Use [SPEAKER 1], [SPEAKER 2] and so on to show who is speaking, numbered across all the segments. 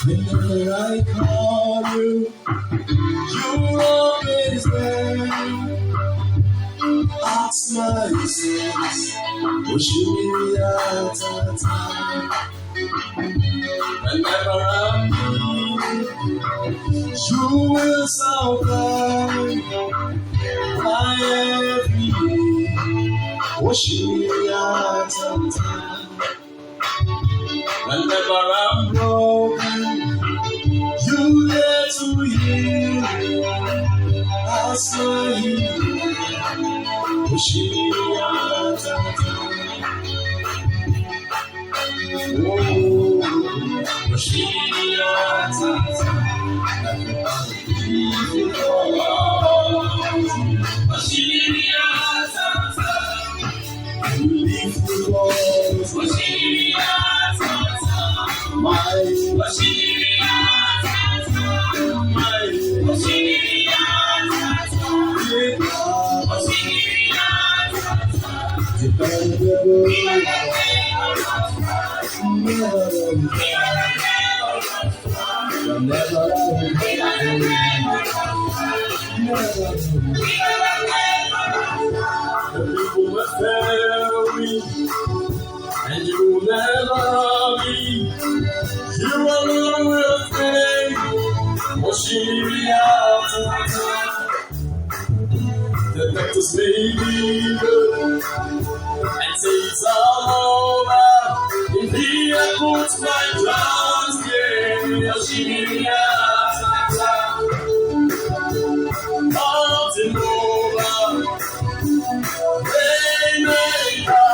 [SPEAKER 1] Whenever I call you, you're always there. Ask my sins, whenever I'm needy, you will supply my every need. Whenever I'm broken, you there to heal. Ask my healing. You will fail me, and you will never be. You alone will stay. The doctors may be good and say it's all over. If he had put my trust in mountain over, Waymaker,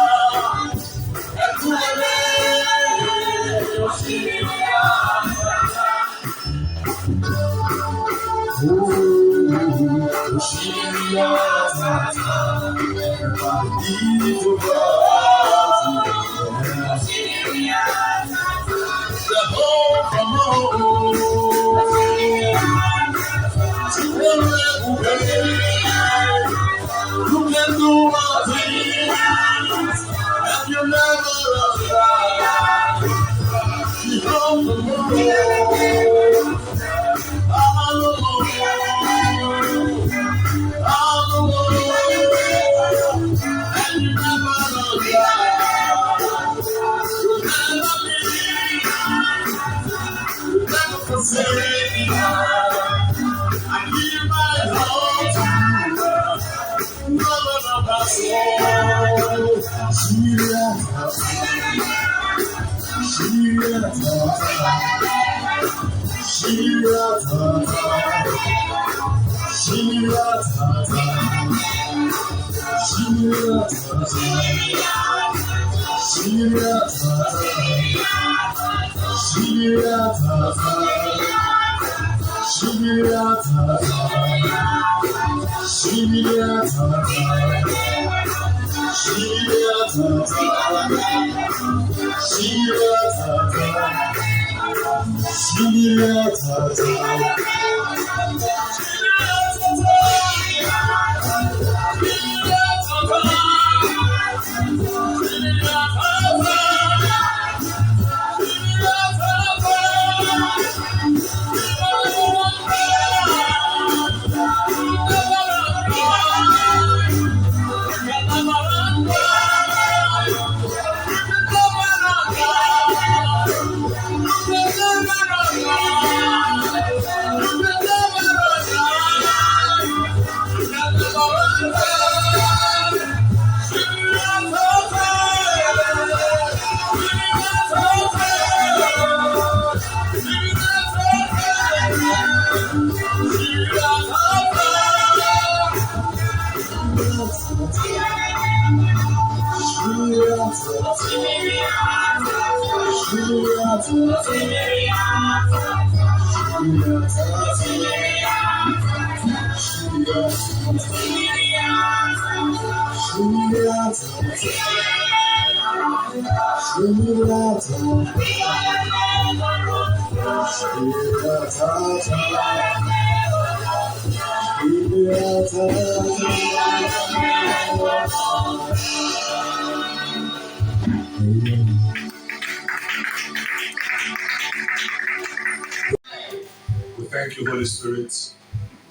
[SPEAKER 2] Thank you, Holy Spirit.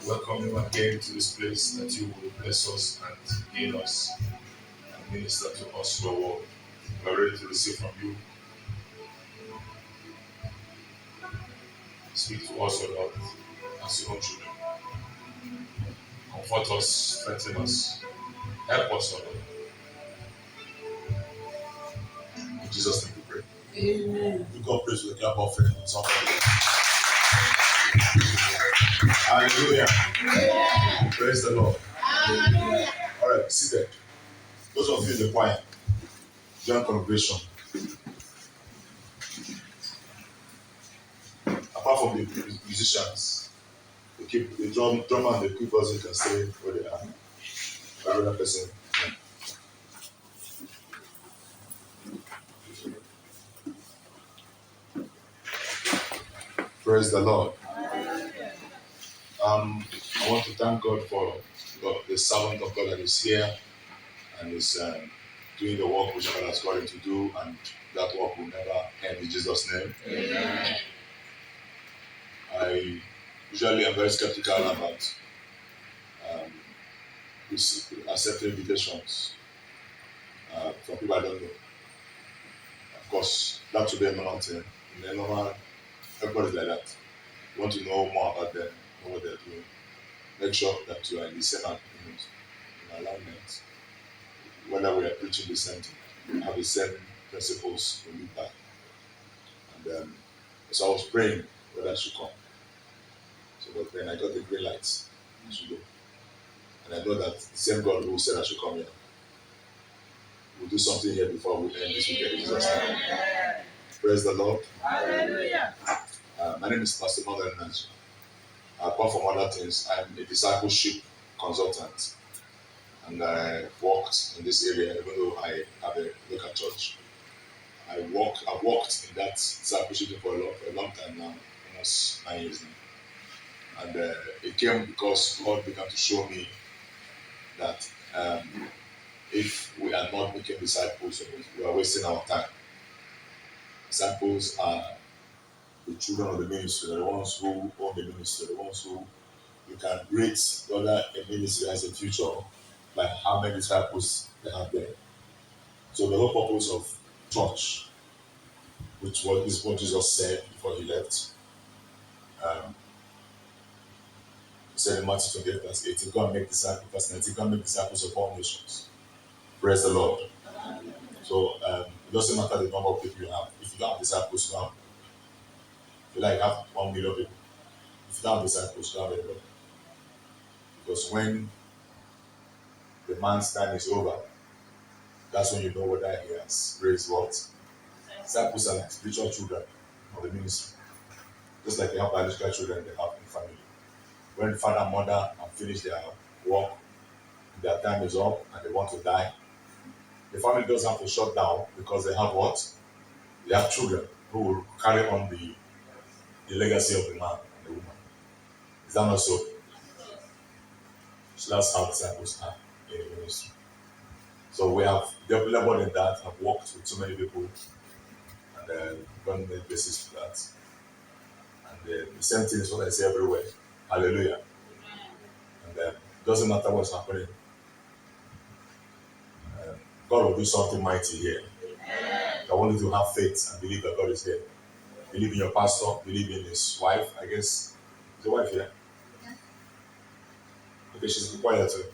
[SPEAKER 2] Welcome you again to this place that you will bless us and heal us and minister to us your word. We are ready to receive from you. Speak to us, O Lord, as your own children. Comfort us, strengthen us, help us, O Lord. In Jesus' name we pray. Amen. We God praise with the clap offering. Somebody. Hallelujah. Yeah. Praise the Lord. Hallelujah. All right, be seated. Those of you in the choir, join congregation. Apart from the musicians, the drummer and the keyboards can stay where they are. Another person. Praise the Lord. I want to thank God for the servant of God that is here and is doing the work which God has called him to do, and that work will never end in Jesus' name. Amen. I usually am very skeptical about accepting invitations from people I don't know. Of course, that should be a normal thing. In a normal, everybody's like that. You want to know more about them, know what they're doing. Make sure that you are in the same agreement, in alignment. Whether we are preaching the same thing, have the same principles we live by. And so I was praying whether I should come. So but then I got the green lights. I should go. And I know that the same God who said I should come here will do something here before we end this weekend in Jesus' name. Praise the Lord. Hallelujah. My name is Pastor Morgan Nancy. Apart from other things, I'm a discipleship consultant. And I worked in this area, even though I have a local church. I've worked in that discipleship for a long time now, almost 9 years now. And it came because God began to show me that if we are not making disciples, we are wasting our time. Disciples are the children of the ministry, the ones who own the ministry, the ones who you can rate whether a ministry has a future by how many disciples they have there. So the whole purpose of church, which is what Jesus said before he left, he said in Matthew 28, verse 18, go and make disciples, verse 19, go and make disciples of all nations. Praise the Lord. So it doesn't matter the number of people you have. If you don't have disciples, you have. If you like have 1 million people. If you don't have disciples, you don't have anybody. Because when the man's time is over, that's when you know whether he has raised what. Disciples are like spiritual children of the ministry. Just like they have biological children they have in family. When father and mother have finished their work, their time is up and they want to die, the family doesn't have to shut down because they have what? They have children who will carry on the legacy of the man and the woman. Is that not so? So that's how disciples are in the ministry. So we have labored in that, have worked with so many people, and gone many places to that. And the same thing is what I say everywhere. Hallelujah. And it doesn't matter what's happening. God will do something mighty here. I want you to have faith and believe that God is here. Believe in your pastor, believe in his wife, I guess. Is your wife here? Okay, she's quiet too.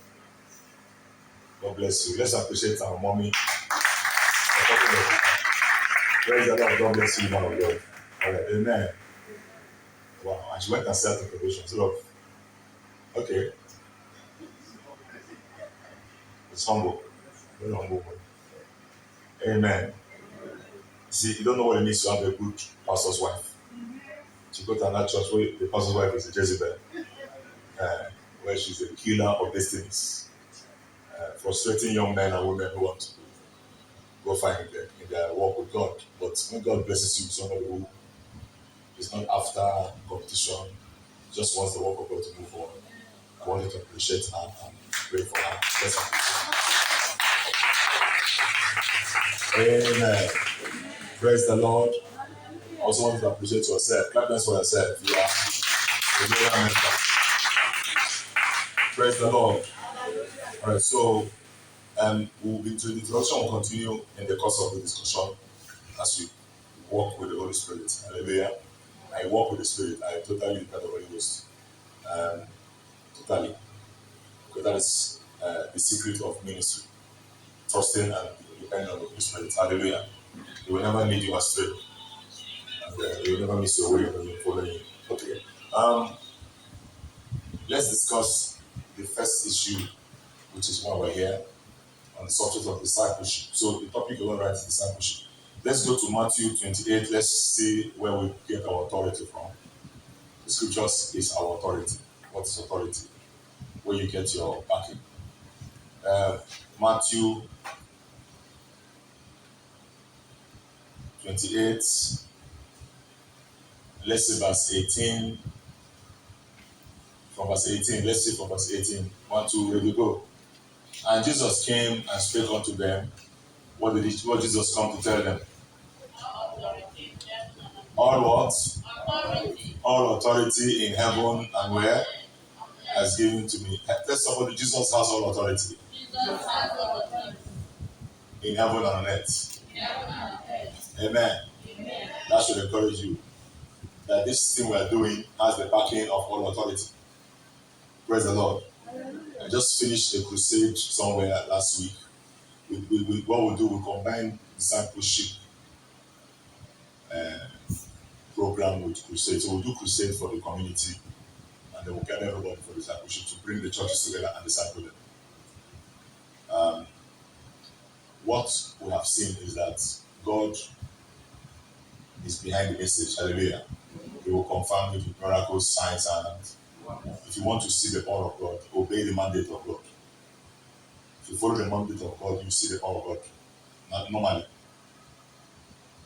[SPEAKER 2] God bless you. Let's appreciate our mommy. Praise the Lord. God bless you, man of God. All right, amen. Wow, and she went and set the provision. Okay. It's humble. Very humble. Amen. See, you don't know what it means to have a good pastor's wife. She go to another church where the pastor's wife is a Jezebel, where she's a killer of destinies, frustrating young men and women who want to go find in their walk with God. But when God blesses you with somebody who is not after competition, just wants the work of God to move forward, I want you to appreciate her and pray for her. Let's appreciate. Amen. Praise the Lord. I also want you to appreciate yourself. Clap hands for yourself. Yeah. the loyal member. Praise the Lord. All right, so the introduction will continue in the course of the discussion as we walk with the Holy Spirit. Hallelujah. I walk with the Spirit. I totally depend on the Holy Ghost. Totally. Because that is the secret of ministry. Trusting and depending on the Holy Spirit. Hallelujah. He will never lead you astray. And he will never miss your way when you follow him. Okay. Let's discuss the first issue, which is why we're here, on the subject of discipleship. So the topic we're going to write is discipleship. Let's go to Matthew 28. Let's see where we get our authority from. The scriptures is our authority. What is authority? Where you get your backing. Matthew 28. Let's see verse 18. From verse 18. Let's see from verse 18. 1, 2, ready, go. And Jesus came and spake unto them. What Jesus come to tell them? All what? Authority. All authority in heaven and where? Has given to me. Tell somebody, Jesus has all authority. Jesus has all authority. In heaven and on earth. Amen. Amen. That should encourage you. That this thing we are doing has the backing of all authority. Praise the Lord. I just finished a crusade somewhere last week. What we do, we combine discipleship program with crusade. So we do crusade for the community, and then we gather everybody for discipleship to bring the churches together and disciple them. What we have seen is that God is behind the message. Hallelujah. He will confirm it with miracles, signs, and if you want to see the power of God, obey the mandate of God. If you follow the mandate of God, you see the power of God. Not normally.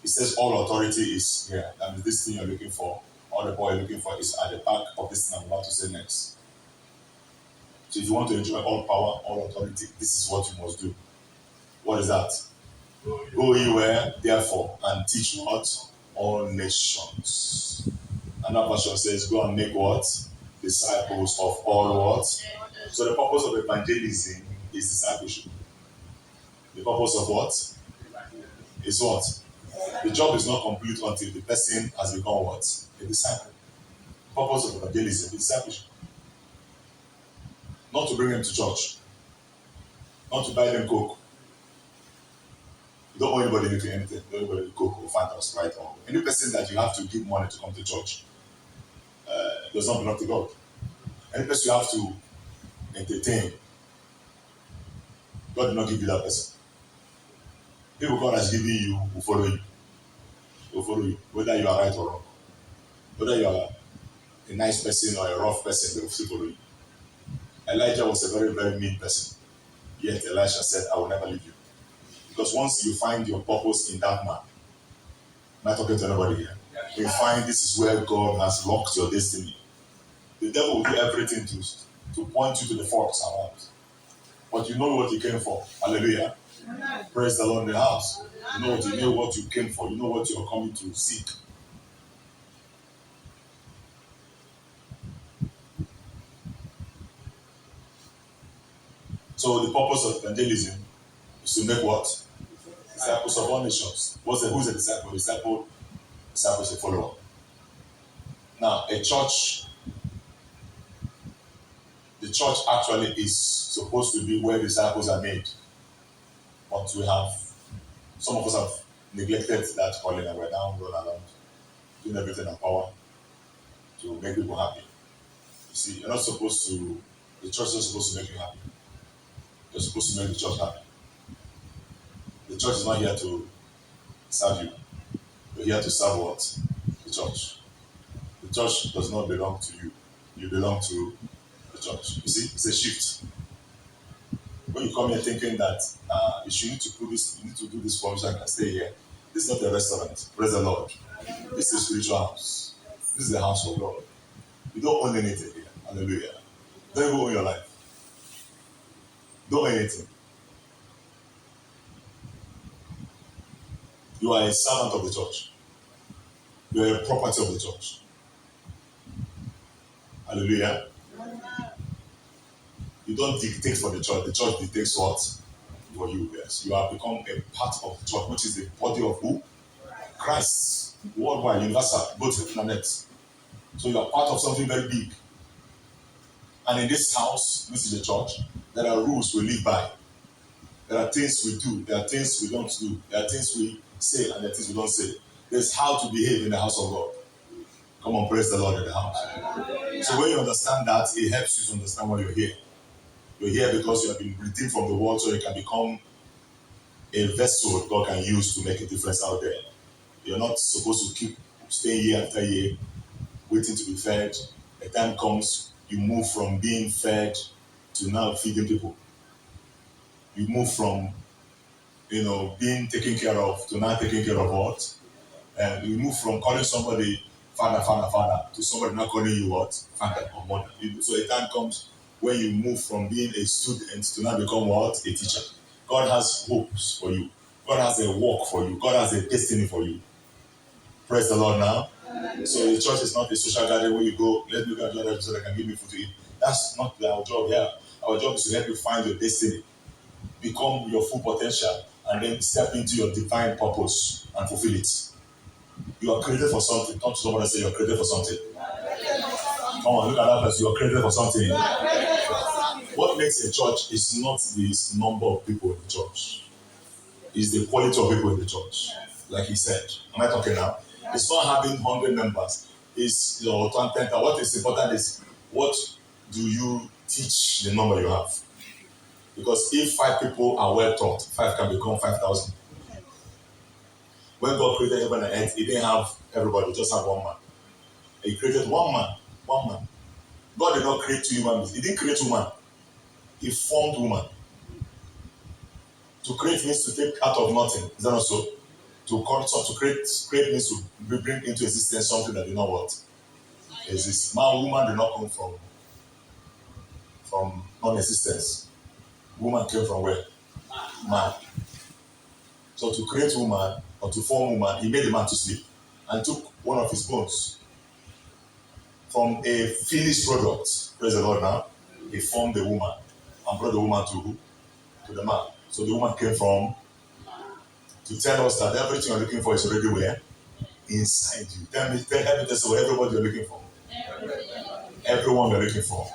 [SPEAKER 2] It says all authority is here. That means this thing you're looking for, all the power you're looking for is at the back of this thing I'm about to say next. So if you want to enjoy all power, all authority, this is what you must do. What is that? Go ye where, therefore, and teach what? All nations. Another version says, go and make what? Disciples of all what? So the purpose of evangelism is discipleship. The purpose of what? Is what? The job is not complete until the person has become what? A disciple. The purpose of evangelism is discipleship. Not to bring them to church. Not to buy them Coke. You don't owe anybody anything. You don't owe anybody Coke or Fanta or Sprite or any person that you have to give money to come to church does not belong to God. Any person you have to entertain, God did not give you that person. People God has given you will follow you. Will follow you, whether you are right or wrong. Whether you are a nice person or a rough person, they will still follow you. Elijah was a very, very mean person. Yet Elisha said, I will never leave you. Because once you find your purpose in that man, am I talking to anybody here? You find this is where God has locked your destiny. The devil will do everything to point you to the forks around. But you know what you came for. Hallelujah. Amen. Praise the Lord in the house. You know what you came for. You know what you're coming to seek. So the purpose of evangelism is to make what? Disciples of all nations. Who's a disciple? Disciple is a follower. Now, the church actually is supposed to be where disciples are made. But some of us have neglected that calling and we're down, run around, doing everything in power to make people happy. You see, the church is not supposed to make you happy. You're supposed to make the church happy. The church is not here to serve you. You're here to serve what? The church. The church does not belong to you. You belong to the church. You see, it's a shift. When you come here thinking that you need to do this for me so I can stay here. This is not a restaurant. Praise the Lord. This is a spiritual house. This is the house of God. You don't own anything here. Hallelujah. Don't even own your life. Don't own anything. You are a servant of the church. You are a property of the church. Hallelujah. You don't dictate for the church dictates what? For you, yes. You have become a part of the church, which is the body of who? Christ. Worldwide, universal, both the planet. So you are part of something very big. And in this house, this is the church, there are rules we live by. There are things we do, there are things we don't do, there are things we say, and there are things we don't say. There's how to behave in the house of God. Come on, praise the Lord in the house. So when you understand that, it helps you to understand why you're here. You're here because you have been redeemed from the world so you can become a vessel God can use to make a difference out there. You're not supposed to keep staying year after year, waiting to be fed. A time comes, you move from being fed to now feeding people. You move from, being taken care of to now taking care of what? And you move from calling somebody father to somebody not calling you what? Father or mother. So a time comes when you move from being a student to now become what? A teacher. God has hopes for you. God has a work for you. God has a destiny for you. Praise the Lord now. So the church is not a social gathering where you go, let me go and do so that can give me food to eat. That's not our job here. Our job is to help you find your destiny, become your full potential, and then step into your divine purpose and fulfill it. You are created for something. Come to someone and say you're created for something. Come on, look at that person. You're created for something. What makes a church is not the number of people in the church. It's the quality of people in the church. Like he said. Am I talking now? It's not having 100 members. It's your 10. What is important is what do you teach the number you have? Because if 5 people are well taught, 5 can become 5,000. When God created heaven and earth, he didn't have everybody, just have one man. He created one man. God did not create 2 human beings. He didn't create woman. He formed woman. To create means to take out of nothing. Is that not so? To create means to bring into existence something that did not what? Exist. Man, woman did not come from non-existence. Woman came from where? Man. So to create woman or to form woman, he made the man to sleep and took one of his bones from a finished product. Praise the Lord now. He formed the woman and brought the woman to the man. So the woman came from to tell us that everything you're looking for is already where? Inside you. Help me tell what everybody you're looking for. Everyone you're looking for.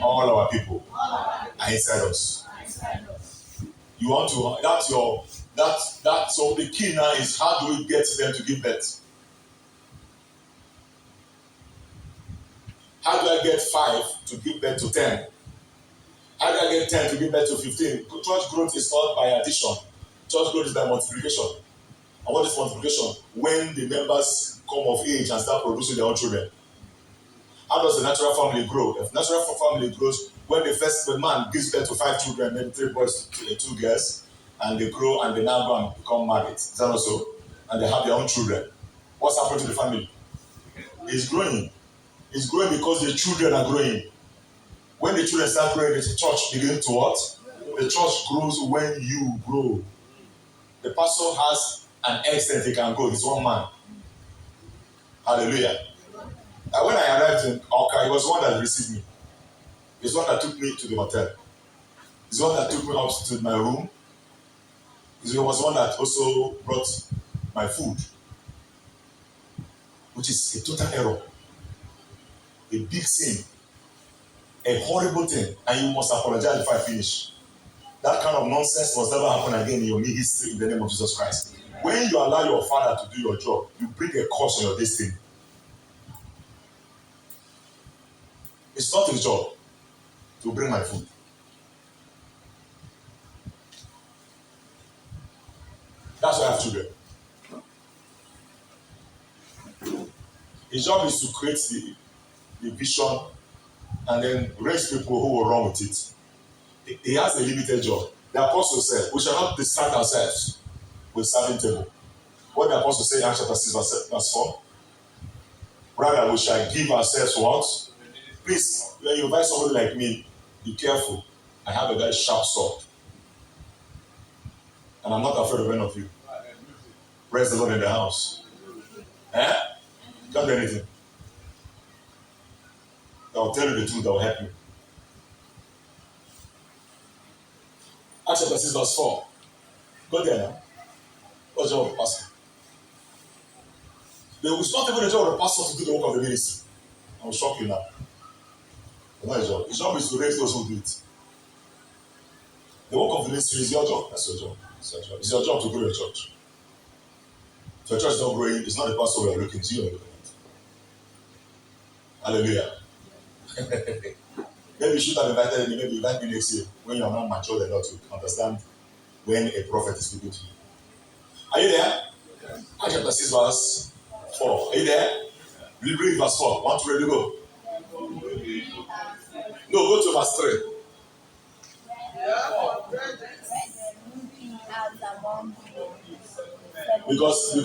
[SPEAKER 2] All our people are inside us. You want to, so the key now is how do we get them to give birth? How do I get 5 to give birth to 10? How do I get 10 to give birth to 15? Church growth is not by addition. Church growth is by multiplication. And what is multiplication? When the members come of age and start producing their own children. How does the natural family grow? If natural family grows, when the man gives birth to 5 children, maybe 3 boys, 2 girls, and they grow and they now go and become married. Is that also? And they have their own children. What's happening to the family? It's growing. It's growing because the children are growing. When the children start growing, the church begins to what? The church grows when you grow. The pastor has an extent he can go. He's one man. Hallelujah. And when I arrived in Oka, he was the one that received me. He's the one that took me to the hotel. He's the one that took me up to my room. He was the one that also brought my food, which is a total error, a big sin, a horrible thing, and you must apologize before I finish. That kind of nonsense must never happen again in your history in the name of Jesus Christ. When you allow your father to do your job, you bring a curse on your destiny. It's not his job to bring my food. That's why I have children. His job is to create the vision and then raise people who will run with it. He has a limited job. The apostle said, we shall not distract ourselves with serving table. What the apostle said in Acts chapter 6 verse 4? Rather, we shall give ourselves what? Please, when you invite somebody like me, be careful. I have a very sharp sword. And I'm not afraid of any of you. Praise the Lord in the house. Can't do anything. that will tell you the truth, that will help you. Acts chapter 6 verse 4. Go there now. What's the job of the pastor? It's not even the job of the pastor to do the work of the ministry. I will shock you now. It's not his job. His job is to raise those who do it. The work of the ministry is your job. That's your job. It's your job. It's your job to grow your church. If your church is not growing, it's not the pastor we are looking to, you are looking at. Hallelujah. Maybe you should have invited me, maybe invite me next year when you are not mature enough to understand when a prophet is speaking to you. Are you there? Acts chapter 6 verse 4. Are you there? We read verse 4. 1, 2, ready, go. No, go to verse 3. Because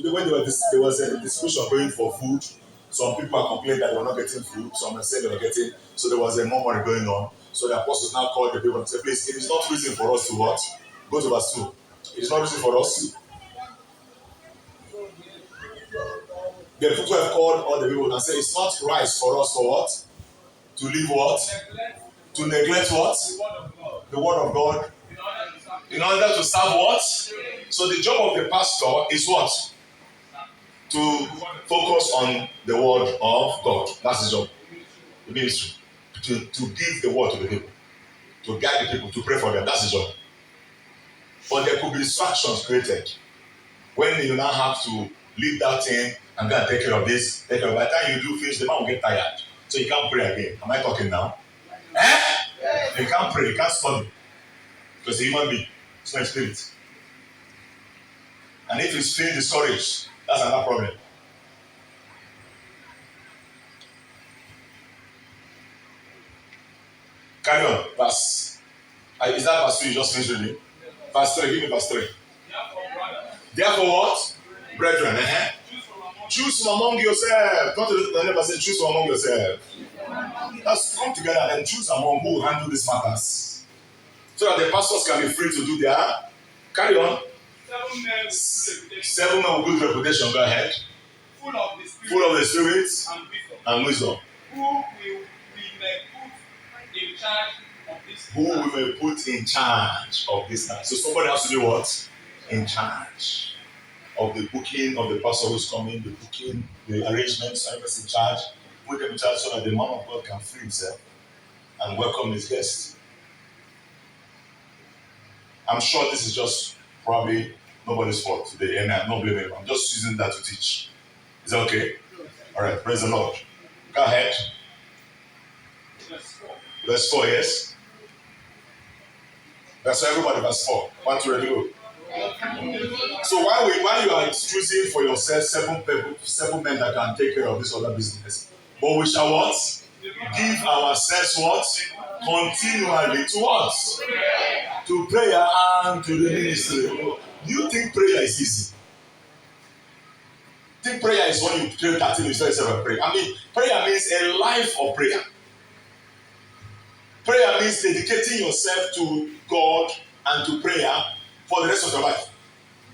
[SPEAKER 2] when there was a discussion going for food, some people are complaining that they were not getting food, some are saying they were getting, so there was a murmuring going on. So the apostles now called the people and said, please, it is not reason for us to what? Go to verse 2. It is not reason for us. The people have called all the people and said, it's not right for us for what? To leave what? To neglect what? The word of God. In order to serve what? So the job of the pastor is what? To focus on the word of God. That's his job. The ministry. To give the word to the people. To guide the people. To pray for them. That's his job. But there could be distractions created. When you now have to leave that thing and go and take care of this, take care of by the time you do finish, the man will get tired. So you can't pray again. Am I talking now? You can't pray, you can't study. Because a human being, it's not a spirit. And if he's feeling discouraged, that's another problem. Carry on. Verse. Is that verse 2 you just finished reading? Verse 3, give me verse 3. Therefore what? Brethren, choose from among yourselves. Not to the neighbor say, choose from among yourselves. Let's come together and choose among who will handle these matters. So that the pastors can be free to do their. Carry on. 7 men with good reputation. Go ahead. Full of the Spirit and wisdom. Who we may put in charge of this time. So somebody has to do what? In charge of the booking of the pastor who's coming, the booking, the arrangements, everyone's in charge. Put them in charge so that the man of God can free himself and welcome his guests. I'm sure this is just probably nobody's fault today, and I'm not blaming him. I'm just using that to teach. Is that okay? All right, praise the Lord. Go ahead. Verse 4, yes? That's everybody, verse 4. 1, 2, ready, go. So while you are choosing for yourself 7 men that can take care of this other business, but we shall what? Give ourselves what? Continually to us. To prayer and to the ministry. Do you think prayer is easy? Think prayer is when you pray 30 minutes and pray. I mean, prayer means a life of prayer. Prayer means dedicating yourself to God and to prayer for the rest of your life.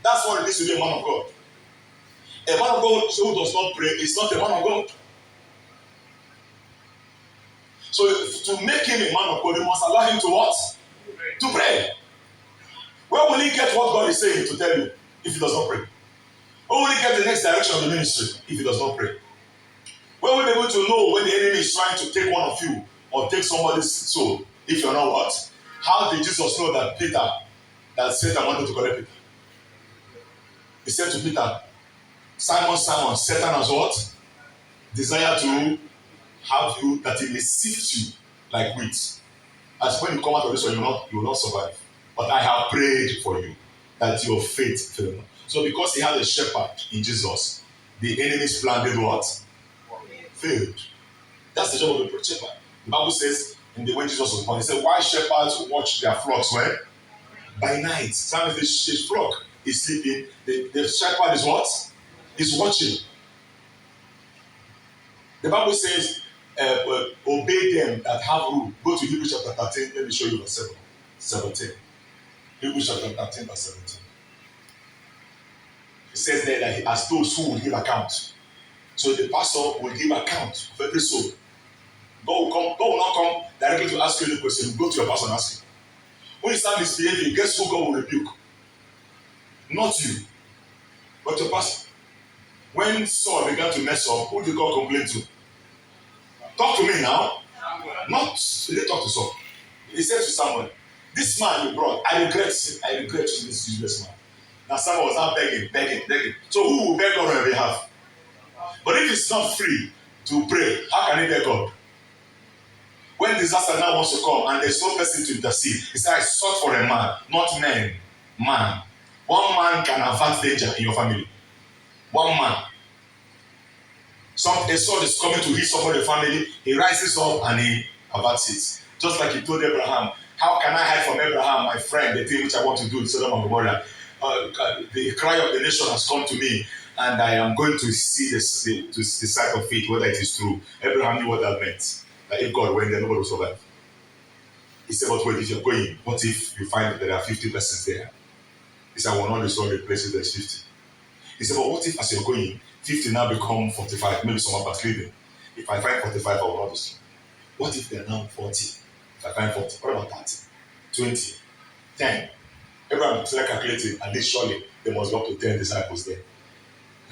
[SPEAKER 2] That's what it is to be a man of God. A man of God who does not pray is not a man of God. So to make him a man of God, you must allow him to what? To pray. Where will he get what God is saying to tell you if he does not pray? Where will he get the next direction of the ministry if he does not pray? Where will he be able to know when the enemy is trying to take one of you or take somebody's soul if you're not what? How did Jesus know that Satan wanted to collect Peter? He said to Peter, Simon, Simon, Satan has what? Desire to have you that he may sift you like wheat. As when you come out of this one, you will not survive. But I have prayed for you that your faith fail not. So because he had a shepherd in Jesus, the enemy's plan did what? Failed. That's the job of the shepherd. The Bible says in the way Jesus was born, he said, why shepherds watch their flocks when? By night. Sometimes the flock is sleeping. The shepherd is what? Is watching. The Bible says, obey them that have rule. Go to Hebrews chapter 13. Let me show you verse 17. Hebrews chapter 13 verse 17. It says there that as those who will give account. So the pastor will give account of every soul. God will not come directly to ask you any question. Go to your pastor and ask him. When you start misbehaving, guess who God will rebuke? Not you, but your pastor. When Saul began to mess up, who did God complain to? Talk to me now. He didn't talk to Saul. He said to Samuel, this man you brought, I regret choosing this useless man. Now Samuel was now begging. So who will beg God on your behalf? But if he's not free to pray, how can he beg God? When disaster now wants to come and there's no person to intercede, he said, I sought for a man, not men. Man. One man can avert danger in your family. One man. A sword is coming to hit someone in the family, he rises up and he averts it. Just like he told Abraham, how can I hide from Abraham, my friend, the thing which I want to do in Sodom and Gomorrah? The cry of the nation has come to me, and I am going to see the side of it, whether it is true. Abraham knew what that meant. That if God went there, nobody will survive. He said, but wait, if you're going, what if you find that there are 50 persons there? He said, I will not destroy the places there's 50. He said, but what if as you're going, 50 now become 45, maybe someone backsliding. If I find 45, I will not destroy. What if they're now 40? If I find 40, what about 30? 20? 10? Abraham started calculating, at least surely there must be up to 10 disciples there.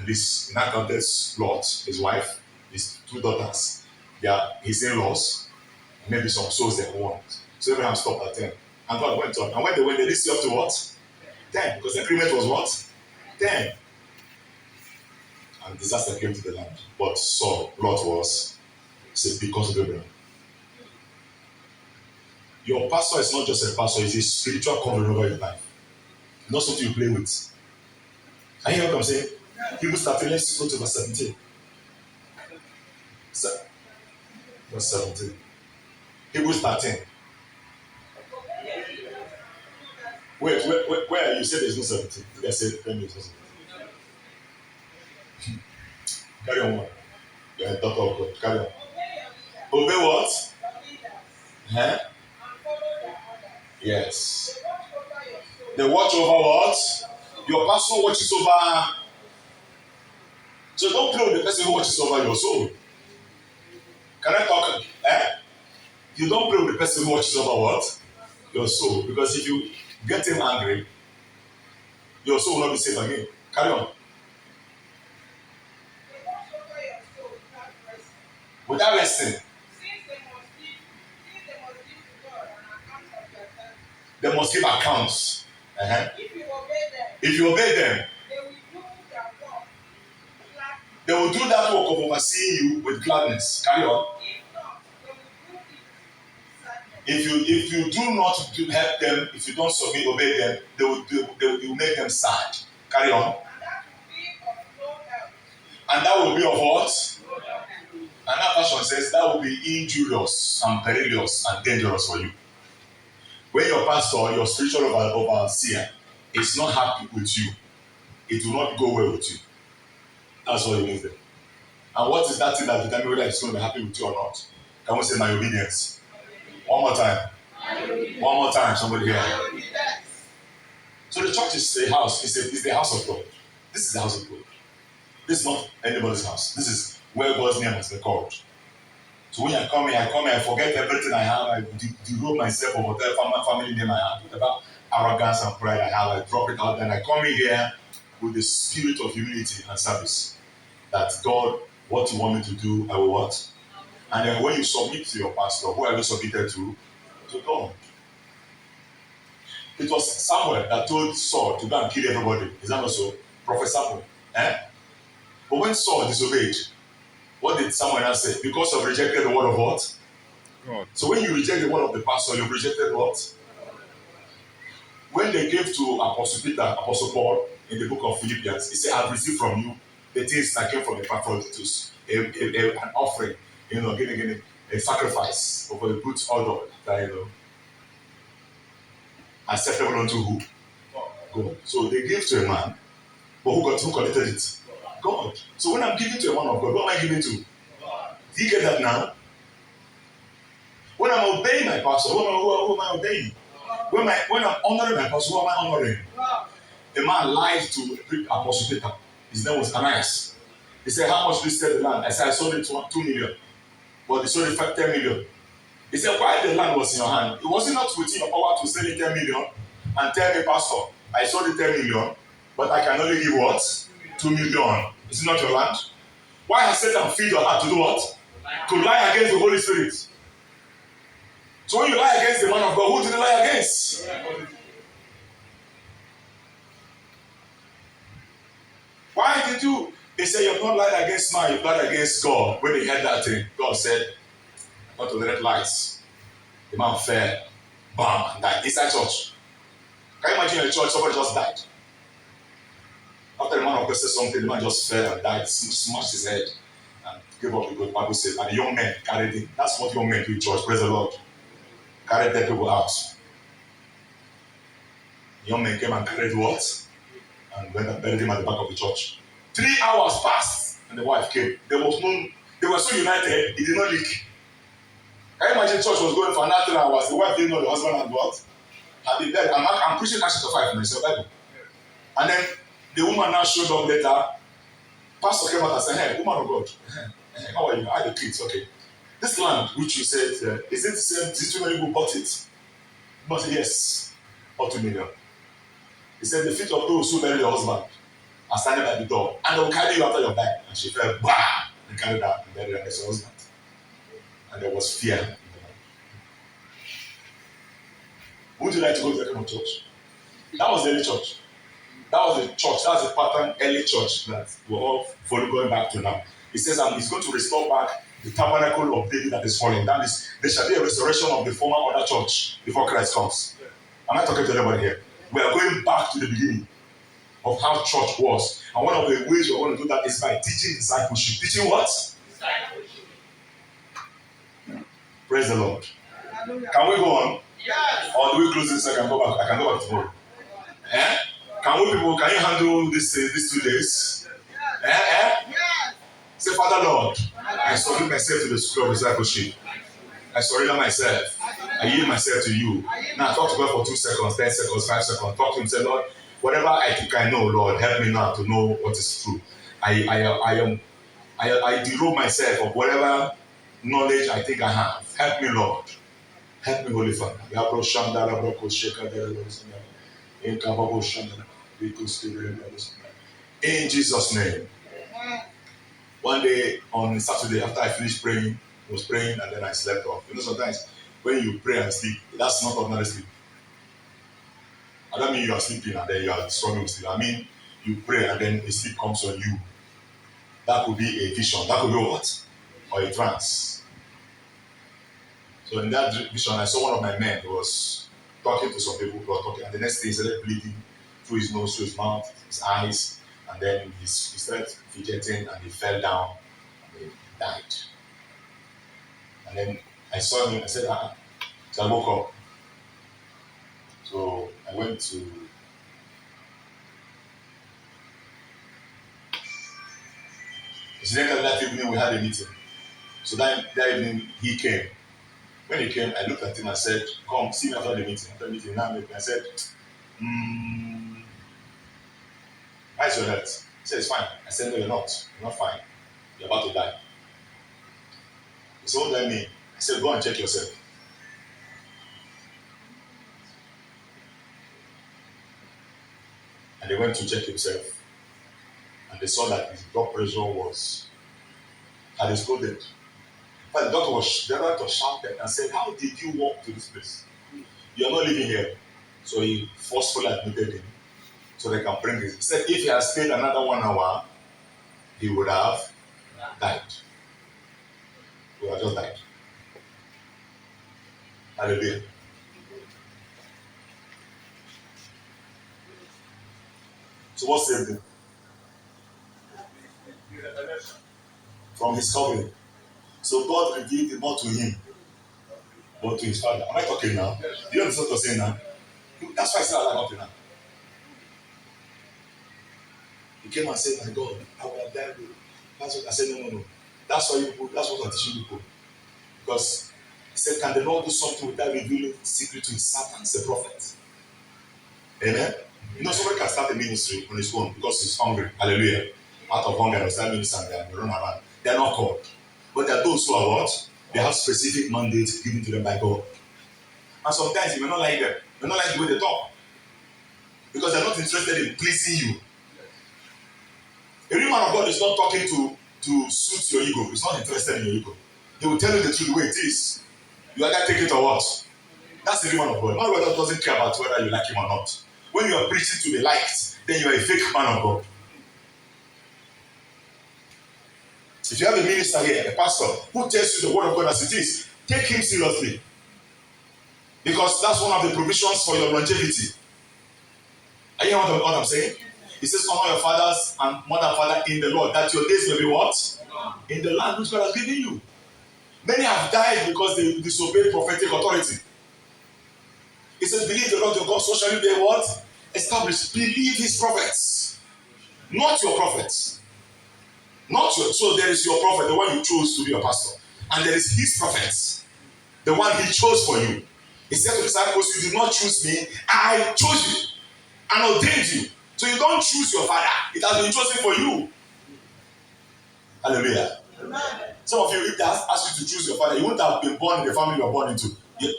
[SPEAKER 2] At least, now counted Lot, his wife, his 2 daughters, his in-laws, and maybe some souls they want. So Abraham stopped at 10. And God went on. And when they went, they did see up to what? 10. Because the agreement was what? 10. And disaster came to the land. But Saul, Lot was saved because of Abraham. Your pastor is not just a pastor, it's a spiritual covering over your life. Not something you play with. Can you hear what I'm saying? Hebrews 13, let's go to verse 17. Verse 17. Hebrews 13. Wait, where you said there's no 17? I think I said 10 minutes. Carry on. You're a daughter of God. Carry on. Obey what? Huh? Yes. They watch over what? Your pastor watches over. So don't play with the person who watches over your soul. Can I talk? You don't play with the person who watches over what? Your soul. Because if you get him angry, your soul will not be safe again. Carry on. Without resting. They must give accounts. If you obey them, they will do that work of overseeing you with gladness. Carry on. If you do not help them, if you don't submit, obey them, they will make them sad. Carry on. And that will be of what? Another version says that will be injurious and perilous and dangerous for you. When your pastor, your spiritual overseer, is not happy with you, it will not go well with you. That's what it means there. And what is that thing that determines whether it's going to be happy with you or not? Can we say my obedience? One more time. One more time, somebody here. So the church is a house. It's the house of God. This is the house of God. This is not anybody's house. This is where God's name has been called. So when I come here, I forget everything I have. I derobe myself of whatever family name I have, whatever arrogance and pride I have. I drop it out and I come in here with the spirit of humility and service. That God, what you want me to do, I will what? And then when you submit to your pastor, who have you submitted to? To God. It was Samuel that told Saul to go and kill everybody. Is that not so? Prophet Samuel. But when Saul disobeyed, what did Samuel now say? Because of rejected the word of what? God. So when you reject the word of the pastor, you've rejected what? When they gave to Apostle Peter, Apostle Paul, in the book of Philippians, he said, I've received from you the things that came from the Epaphroditus, an offering, getting a sacrifice of a good order that, acceptable unto who? God. So they gave to a man, but who collected it? God. So when I'm giving to a man of God, what am I giving to? Do you get that now? When I'm obeying my pastor, who am I obeying? When I'm honoring my pastor, who am I honoring? The man lied to Apostle Peter. His name was Ananias. He said, how much did you sell the land? I said, I sold it for 2 million. but he sold it for 10 million. He said, why the land was in your hand? It wasn't not within your power to sell it 10 million and tell me, Pastor, I sold it 10 million, but I can only give what? 2 million. Is it not your land? Why has Satan filled your heart to do what? To lie against the Holy Spirit. So when you lie against the man of God, who did you lie against? Why did you? He said, you have not lied against man, you lied against God. When they heard that thing, God said, not to the red lights. The man fell, bam, and died inside church. Can you imagine in a church, somebody just died? After the man of God said something, the man just fell and died, smashed his head, and gave up the good. Bible said, and the young men carried him. That's what young men do in church, praise the Lord. Carried dead people out. The young men came and carried what? And went and buried him at the back of the church. 3 hours passed, and the wife came. They were so united, it did not leak. Can you imagine church was going for another 3 hours? The wife didn't know the husband had what? Had been dead. I'm preaching Acts chapter 5 myself, Bible. And then the woman now showed up later. Pastor came out and said, hey, woman of God, how are you? I had the kids, okay. This land which you said, is it the same? Did you know you bought it? But yes, or 2 million. He said, the feet of those who bury your husband are standing by the door, and they will carry you after your back. And she fell, bam, and carried her and buried her next to her husband. And there was fear. Would you like to go to that kind of church? That was the early church. That was the church. That's the pattern early church that we're all going back to now. He says, he's going to restore back the tabernacle of David that is fallen. That is, there shall be a restoration of the former order church before Christ comes. Am I talking to anybody here? We are going back to the beginning of how church was. And one of the ways we're going to do that is by teaching discipleship. Teaching what? Discipleship. Praise the Lord. Hallelujah. Can we go on? Yes. Or do we close this? I can go back. I can go back tomorrow. Can you handle this 2 days? Yes. Say, Father Lord, I submit myself to the school of discipleship. I surrender myself. I yield myself to you. Now talk to God for 2 seconds, 10 seconds, 5 seconds. Talk to him. Say, Lord, whatever I think I know, Lord, help me now to know what is true. I derobe myself of whatever knowledge I think I have. Help me, Lord. Help me, Holy Father. In Jesus' name. One day on Saturday, after I finished praying, I was praying and then I slept off. You know, sometimes when you pray and sleep, that's not ordinary sleep. I don't mean you are sleeping and then you are struggling with sleep. I mean you pray and then a sleep comes on you. That could be a vision. That could be what? Or a trance. So in that vision, I saw one of my men who was talking to some people who were talking, and the next thing he started bleeding through his nose, through his mouth, his eyes, and then he started fidgeting and he fell down and he died. And then I saw him, I said, So I woke up. So I went to that evening we had a meeting. So that evening he came. When he came, I looked at him and said, come, see me after the meeting. After the meeting, now I said, how's your health? He said, it's fine. I said, no, you're not. You're not fine. You're about to die. He said, what do I mean? I said, go and check yourself. And they went to check himself. And they saw that his blood pressure had exploded. But the doctor shouted and said, how did you walk to this place? You're not living here. So he forcefully admitted him so they can bring him. He said if he had stayed another 1 hour, he would have died. He would have just died. Hallelujah. So what saved him? From his covering. So God revealed it not to him, but to his father. Am I talking now? Do you understand what I'm saying now? That's why I said I like up now. He came and said, my God, I will have died. That's what I said, no. That's what I'm teaching people. Because he said, can the Lord do something without revealing secret to his servants, the prophet? Amen? You know, somebody can start a ministry on his own because he's hungry. Hallelujah. Out of hunger, they'll start ministry and they run around. They're not called. But there are those who are what? They have specific mandates given to them by God. And sometimes you may not like them. You may not like the way they talk. Because they're not interested in pleasing you. A real man of God is not talking to suit your ego. He's not interested in your ego. He will tell you the truth the way it is. You either take it or what. That's the real man of God. Man of God doesn't care about whether you like him or not. When you are preaching to be liked, then you are a fake man of God. If you have a minister here, a pastor, who tells you the word of God as it is, take him seriously. Because that's one of the provisions for your longevity. Are you hearing what I'm saying? He says, honor your fathers and mother and father in the Lord, that your days may be what? In the land which God has given you. Many have died because they disobeyed prophetic authority. He says, believe the Lord your God, so shall you be what? Established. Believe his prophets. Not your prophets. So there is your prophet, the one you chose to be your pastor. And there is his prophets, the one he chose for you. He said to the disciples, you did not choose me, I chose you and ordained you. So you don't choose your father. It has been chosen for you. Hallelujah. Amen. Some of you, if they asked you to choose your father, you wouldn't have been born in the family you were born into.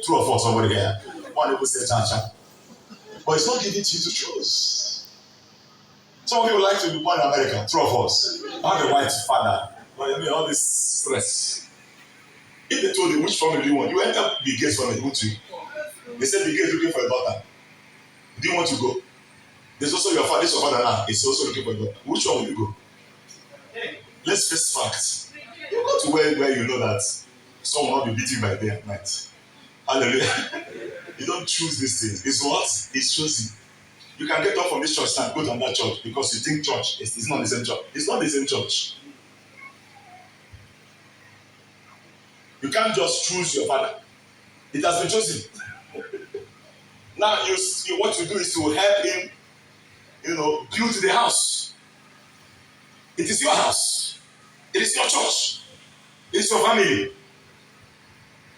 [SPEAKER 2] True or false, somebody here. One people say cha. But it's not given to you to choose. Some people like to be born in America. True or false? I have a white father. But I mean, all this stress. If they told you which family do you want, you enter Bill Gates family, won't you? They said Bill Gates looking for a daughter. Do you want to go? There's also your father. This your father now. He's also looking for a daughter. Which one will you go? Let's face facts. You go to where you know that someone will not be beating by day and night. Hallelujah. You don't choose these things. It's what? It's chosen. You can get up from this church and go to another church because you think church is not the same church. It's not the same church. You can't just choose your father. It has been chosen. Now, what you do is to help him, build the house. It is your house. It is your church. It is your family.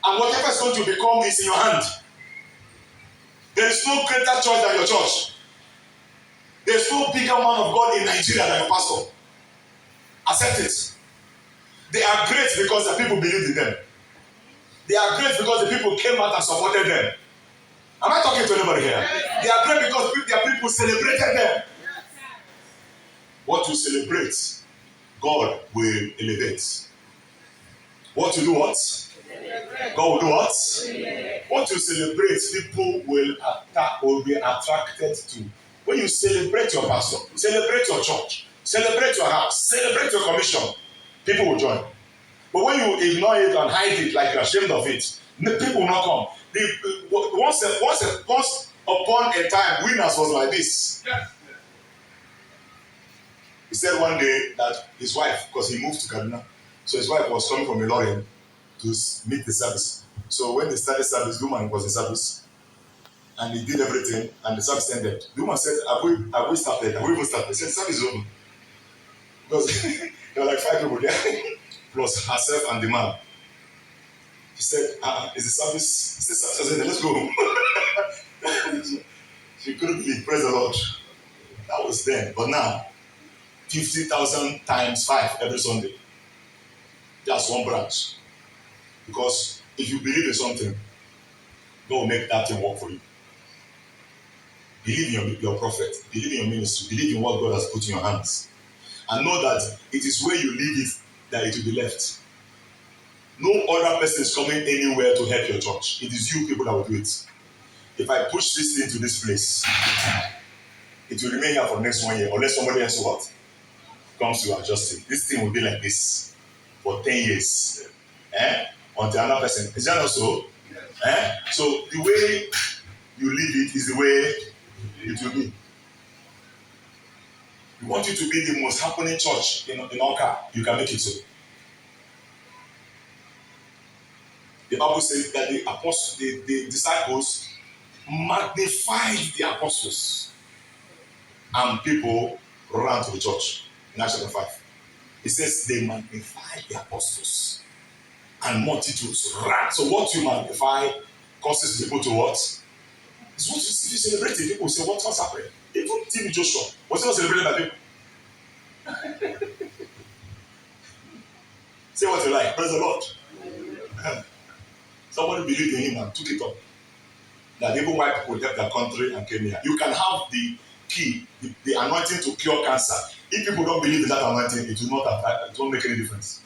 [SPEAKER 2] And whatever is going to become is in your hand. There is no greater church than your church. There is no bigger man of God in Nigeria than your pastor. Accept it. They are great because the people believed in them. They are great because the people came out and supported them. Am I talking to anybody here? They are great because their people celebrated them. What you celebrate, God will elevate. What you do what? God will do what? What you celebrate, people will be attracted to. When you celebrate your pastor, celebrate your church, celebrate your house, celebrate your commission, people will join. But when you ignore it and hide it like you're ashamed of it, people will not come. Once upon a time, Winners was like this. He said one day that his wife, because he moved to Kaduna, so his wife was coming from Ilorin to meet the service. So when they started service, the woman was in service, and he did everything, and the service ended. The woman said, have we started? Have we even started? He said, the service is over. Because there were like 5 people there, plus herself and the man. He said, is the service? He said, service ended, let's go home. She couldn't believe, praise the Lord. That was then. But now, 50,000 times 5 every Sunday. That's one branch. Because if you believe in something, God will make that thing work for you. Believe in your prophet. Believe in your ministry. Believe in what God has put in your hands. And know that it is where you leave it that it will be left. No other person is coming anywhere to help your church. It is you people that will do it. If I push this thing to this place, it will remain here for the next 1 year unless somebody else what comes to adjust it. This thing will be like this for 10 years. Until another person. Is that not so? So the way you leave it is the way it will be. We want you to be the most happening church in Oka. You can make it so. The Bible says that the apostles, the disciples magnified the apostles, and people ran to the church. In Acts chapter 5, it says they magnified the apostles, and multitudes ran. So what you magnify causes people to what? It's what you celebrate. People say, what's happening? Even TV Joshua was not celebrated by people. Say what you like. Praise the Lord. Somebody believed in him and took it up. That even white people left their country and came here. You can have the key, the anointing to cure cancer. If people don't believe in that anointing, it won't make any difference.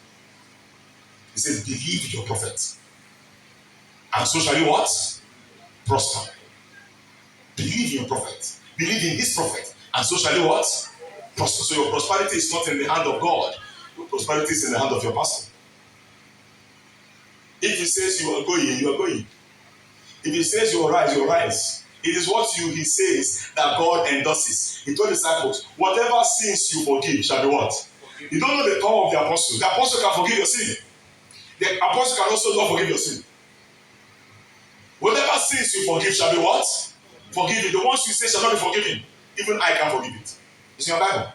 [SPEAKER 2] He says, believe your prophet. And so shall you what? Prosper. Believe in your prophet. Believe in his prophet. And so shall you what? Prosper. So your prosperity is not in the hand of God. Your prosperity is in the hand of your pastor. If he says you are going, you are going. If he says you will rise, you will rise. It is what he says that God endorses. He told the disciples, whatever sins you forgive shall be what? You don't know the power of the apostle. The apostle can forgive your sin. The apostle can also not forgive your sin. Whatever sins you forgive shall be what? Forgiven. The ones you say shall not be forgiven. Even I can forgive it. It's in your Bible.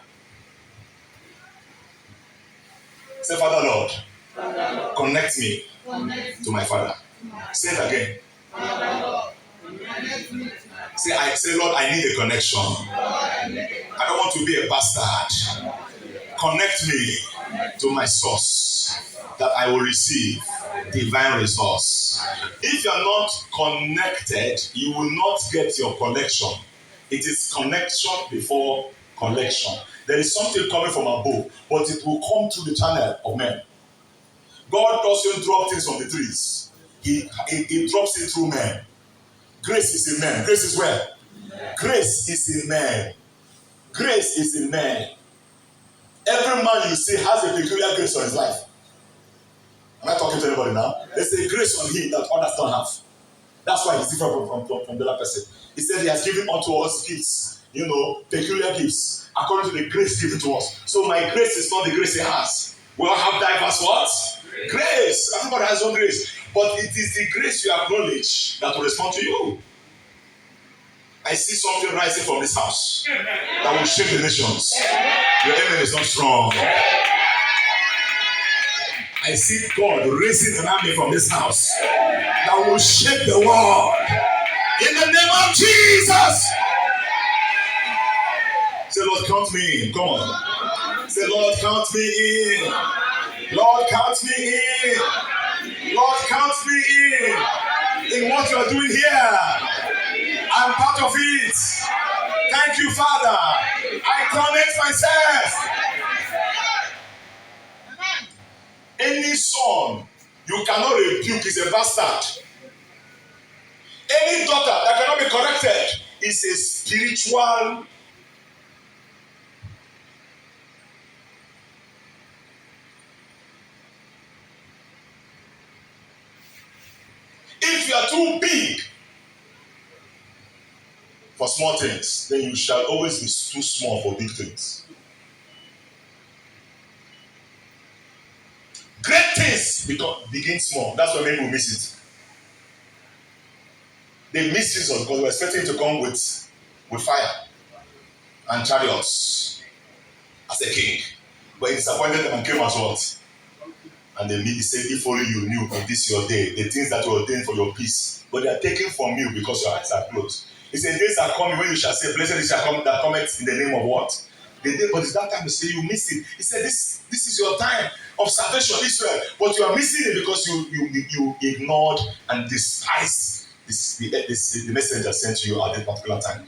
[SPEAKER 2] Say, Father Lord, connect me to my Father. Say it again. Say, Lord, I need a connection. I don't want to be a bastard. Connect me to my source that I will receive divine resource. If you are not connected, you will not get your connection. It is connection before connection. There is something coming from above, but it will come through the channel of men. God doesn't drop things from the trees. He drops it through men. Grace is in men. Grace is where? Grace is in men. Grace is in men. Every man you see has a peculiar grace on his life. Am I talking to anybody now? There's a grace on him that others don't have. That's why he's different from the other person. He said he has given unto us gifts, peculiar gifts, according to the grace given to us. So my grace is not the grace he has. We all have diverse what? Grace. Everybody has own grace. But it is the grace you acknowledge that will respond to you. I see something rising from this house that will shake the nations. Your amen is not strong. I see God raising an army from this house that will shake the world. In the name of Jesus. Say, Lord, count me in. Come on. Say, Lord, count me in. Lord, count me in. Lord, count me in what you are doing here. I'm part of it. Thank you, Father. I connect myself. Any son you cannot rebuke is a bastard. Any daughter that cannot be corrected is a spiritual. If you are too big for small things, then you shall always be too small for big things. Great things begin small. That's why many people miss it. They miss Jesus because they were expecting to come with fire and chariots as a king. But he disappointed them and came as what? And he said, if only you knew in this your day, the things that were ordained for your peace, but they are taken from you because your eyes are closed. He said, days are coming when you shall say, blessed is shall come that cometh in the name of what? The day, but it's that time to say you missed it. He said, this is your time of salvation, Israel, but you are missing it because you ignored and despised the messenger sent to you at that particular time.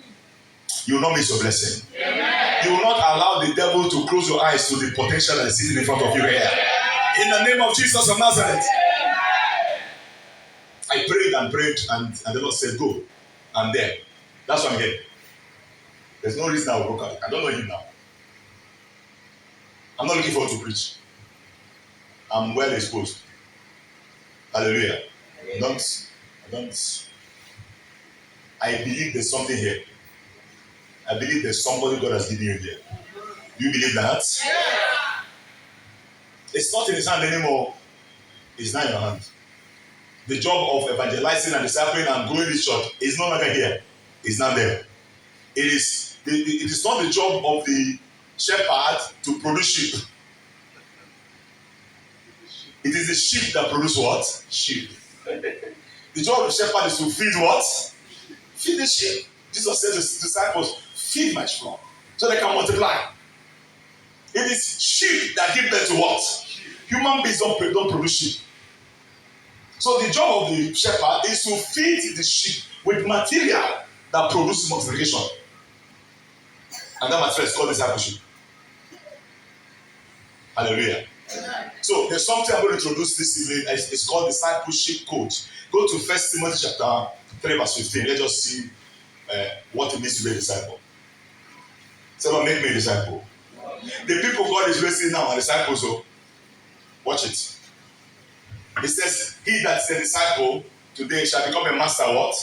[SPEAKER 2] You will not miss your blessing. Amen. You will not allow the devil to close your eyes to the potential that is sitting in front of you here. In the name of Jesus of Nazareth. I prayed and the Lord said, go. I'm there. That's why I'm here. There's no reason I will broke out. I don't know him now. I'm not looking forward to preach. I'm well exposed. Hallelujah. I believe there's something here. I believe there's somebody God has given you here. Do you believe that? Yeah. It's not in his hand anymore. It's not in your hand. The job of evangelizing and discipling and growing this church is no longer here. It's not there. It is not the job of the shepherd to produce sheep. It is the sheep that produce what? Sheep. The job of the shepherd is to feed what? Feed the sheep. Jesus said to his disciples, feed my flock so they can multiply. It is sheep that give birth to what? Human beings don't produce sheep. So the job of the shepherd is to feed the sheep with material that produces multiplication. And that material is called discipleship. Hallelujah. So there's something I'm going to introduce this evening. It's called discipleship coach. Go to 1 Timothy chapter 3 verse 15. Let's just see what it means to be a disciple. Say, Lord, make me a disciple. The people God is raising now are disciples. So watch it. It says, he that is a disciple today shall become a master what?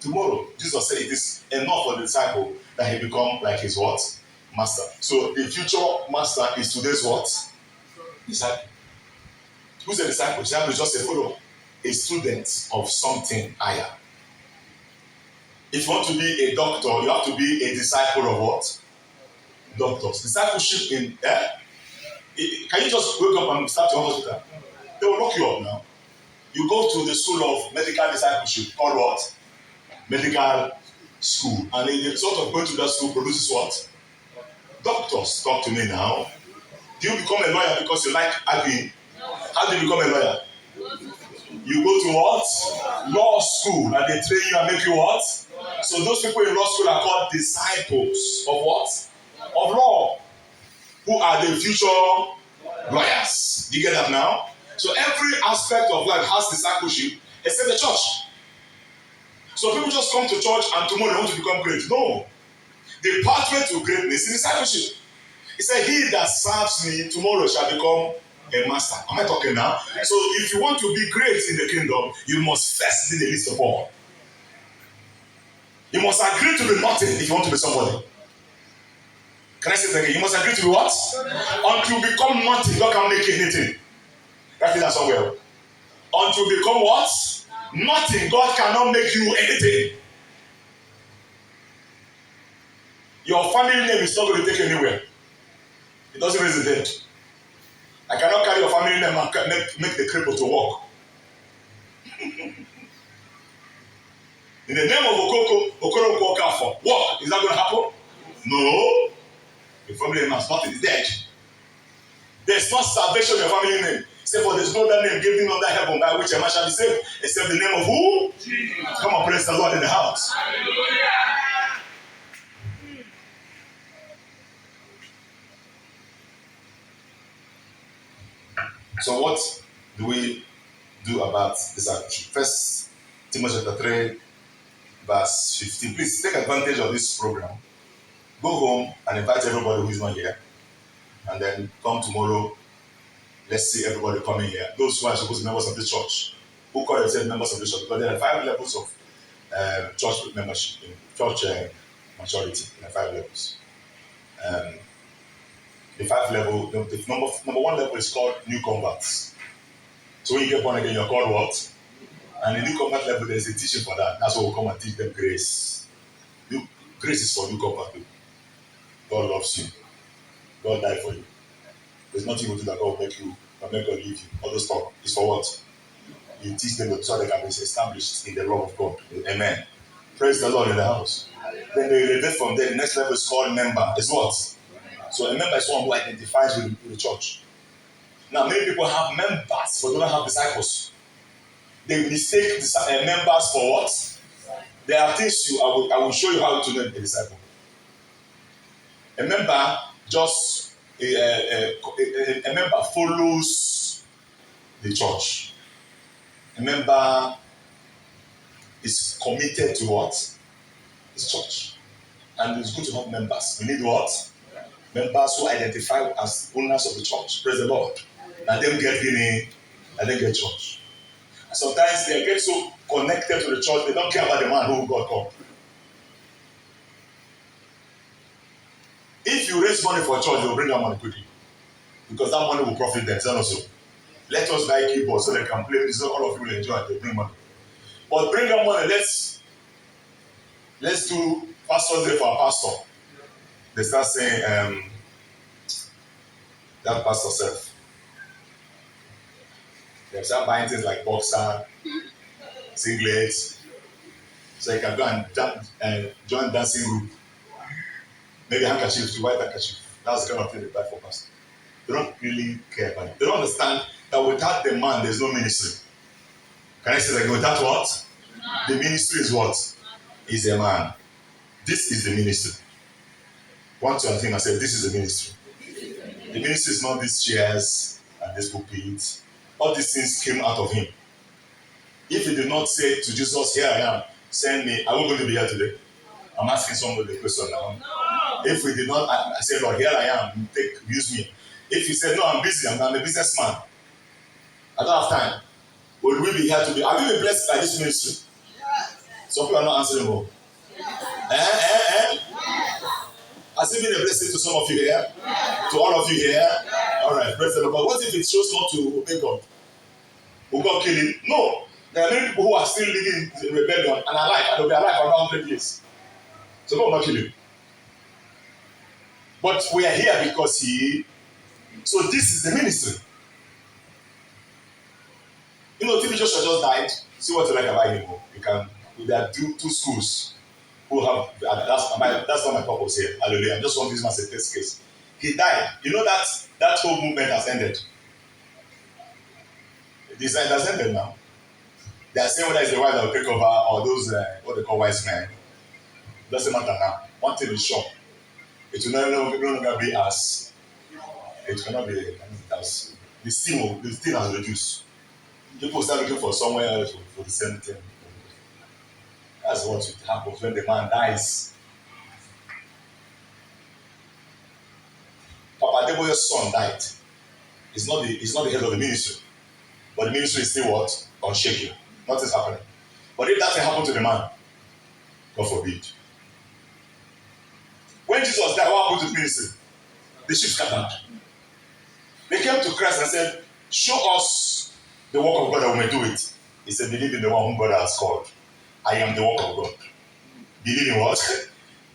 [SPEAKER 2] Tomorrow. Jesus said it is enough for the disciple that he become like his what? Master. So the future master is today's what? Disciple. Who's a disciple? Disciple is just a follower, a student of something higher. If you want to be a doctor, you have to be a disciple of what? Doctors. Discipleship in can you just wake up and start your hospital? They will lock you up now. You go to the school of medical discipleship called what? Medical school. And the result of going to that school produces what? Doctors. Talk to me now. Do you become a lawyer because you like arguing? How do you become a lawyer? You go to what? Law school, and they train you and make you what? So those people in law school are called disciples of what? Of law. Who are the future lawyers. Do you get that now? So every aspect of life has discipleship except the church. So people just come to church and tomorrow they want to become great. No. The pathway to greatness is discipleship. He said, he that serves me tomorrow shall become a master. Am I talking now? So if you want to be great in the kingdom, you must first be the least of all. You must agree to be nothing if you want to be somebody. Can I say that again? You must agree to be what? Until you become nothing, God can make anything. Write it down somewhere. Until you become what? Nothing, God cannot make you anything. Your family name is not going to take you anywhere. It doesn't raise the dead. I cannot carry your family name and make the cripple to walk. In the name of Okoro Okafo, walk. Is that going to happen? No. Your family name has nothing. It's dead. There's no salvation in your family name. Say, for there's no other name given under heaven by which a man shall be saved, except the name of who? Jesus. Come on, praise the Lord in the house. Hallelujah. So what do we do about discipleship? First Timothy chapter 3, verse 15. Please take advantage of this program. Go home and invite everybody who is not here. And then come tomorrow. Let's see everybody coming here. Those who are supposed to be members of this church, who call themselves members of the church, because there are 5 levels of church membership, church maturity. There are 5 levels. The 5 level, the number 1 level is called new converts. So when you get born again, you're called what? And the new convert level, there's a teaching for that. That's why we'll come and teach them grace. Grace is for new convert people. God loves you. God died for you. There's nothing you will do that God will make you or make God leave you. All those talk is for what? You teach them so they can be established in the love of God. Amen. Praise the Lord in the house. Then they elevate from there. The next level is called member. Is what? So a member is one who identifies with the church. Now many people have members but don't have disciples. They mistake members for what? There are things I will show you how to name a disciple. A member just a member follows the church. A member is committed to what? His church. And it's good to have members. We need what? Members who identify as owners of the church. Praise the Lord. And then get in, and then get church. And sometimes they get so connected to the church, they don't care about the man who God called. If you raise money for church, they will bring that money quickly. Because that money will profit them. Also, let us buy keyboards so they can play. So all of you will enjoy it. They bring money. But bring that money, let's do Pastor's Day for our pastor. They start saying, that pastor self. They start buying things like boxer, singlets, so you can go and join dancing group. Maybe handkerchief, to white handkerchief. That's the kind of thing they buy for pastor. They don't really care about it. They don't understand that without the man, there's no ministry. Can I say that again? That's what? The ministry is what? Is a man. This is the ministry. One to thing I said, this is the ministry. The ministry is not these chairs and this pulpit. All these things came out of him. If he did not say to Jesus, here I am, send me, are we going to be here today? I'm asking somebody the question now. If we did not, I said, Lord, here I am, use me. If he said, no, I'm busy, I'm a businessman, I don't have time, would we be here to be? Have you been blessed by this ministry? Some people are not answering more. Has it been a blessing to some of you here? To all of you here? Alright, praise the Lord. But what if it shows not to obey God? Will God kill him? No. There are many people who are still living in rebellion and alive, and they'll be alive for 100 years. So God will not kill him. But we are here because so this is the ministry. You know, TV Joshua just died. See what you like about him. There are two schools who have, that's not my purpose here. Hallelujah. I just want to use him as a test case. He died. You know that whole movement has ended. It has ended now. They are saying whether it's the wife that will take over or those, what they call wise men. It doesn't matter now. One thing is sure. It will no longer be as, it cannot be as, the steam has reduced. People start looking for somewhere else for the same thing. That's what happens when the man dies. Papa Adeboye's son died. He's not the head of the ministry. But the ministry is still what? Unshaken. Nothing's happening. But if that thing happened to the man, God forbid. When Jesus died, what happened to the ministry? The sheep scattered. They came to Christ and said, show us the work of God that we may do it. He said, believe in the one whom God has called. I am the work of God. Believe in what?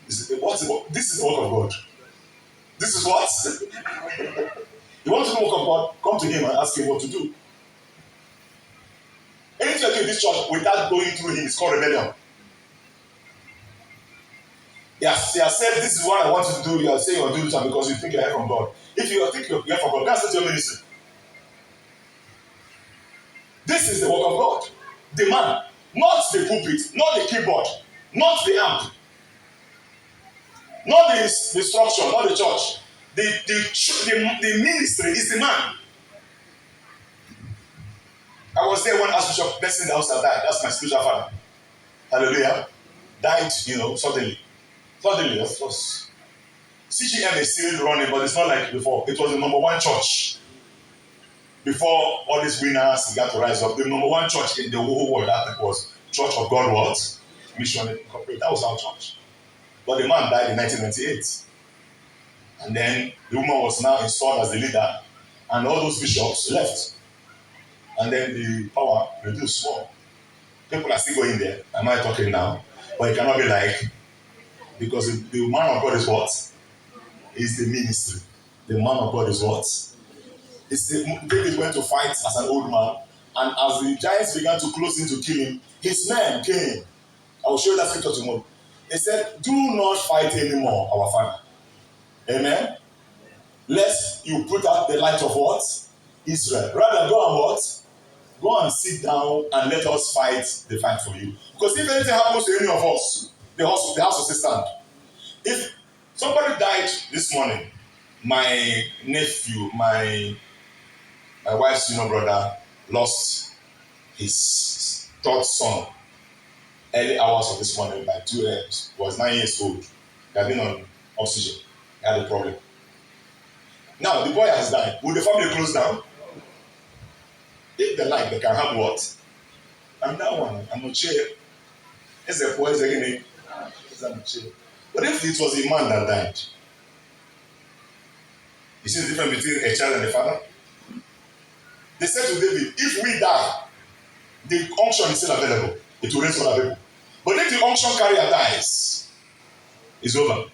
[SPEAKER 2] This is the work of God. This is what? You want to do the work of God? Come to him and ask him what to do. Anything you do in this church without going through him is called rebellion. Yes, he has said, this is what I want you to do. You are saying you're doing this because you think you're here from God. If you think you're here from God, that's not your ministry. This is the work of God. The man, not the pulpit, not the keyboard, not the amp, not the structure, not the church. The ministry is the man. I was there when Archbishop Blessing the house that died. That's my spiritual father. Hallelujah. Died, suddenly. Suddenly, of course. CGM is still running, but it's not like before. It was the number one church. Before all these winners began to rise up, the number one church in the whole world, that was Church of God what? Mission Incorporated. That was our church. But the man died in 1998. And then the woman was now installed as the leader, and all those bishops left. And then the power reduced more. People are still going there. Am I talking now? But it cannot be like, because the man of God is what? Is the ministry. The man of God is what? David went to fight as an old man, and as the giants began to close in to kill him, his men came. I will show you that scripture tomorrow. He said, do not fight anymore, our father. Amen? Lest you put out the light of what? Israel. Rather go and what? Go and sit down and let us fight the fight for you. Because if anything happens to any of us, the house will still stand. If somebody died this morning, my nephew, my wife's brother lost his third son early hours of this morning by 2 a.m. Was 9 years old. He had been on oxygen. He had a problem. Now the boy has died. Will the family close down? If they like, they can have what? And that one, I'm not sure. It's a boy again. But if it was a man that died, you see the difference between a child and a father? They said to David, if we die, the unction is still available. It will raise other people. But if the unction carrier dies, it's over.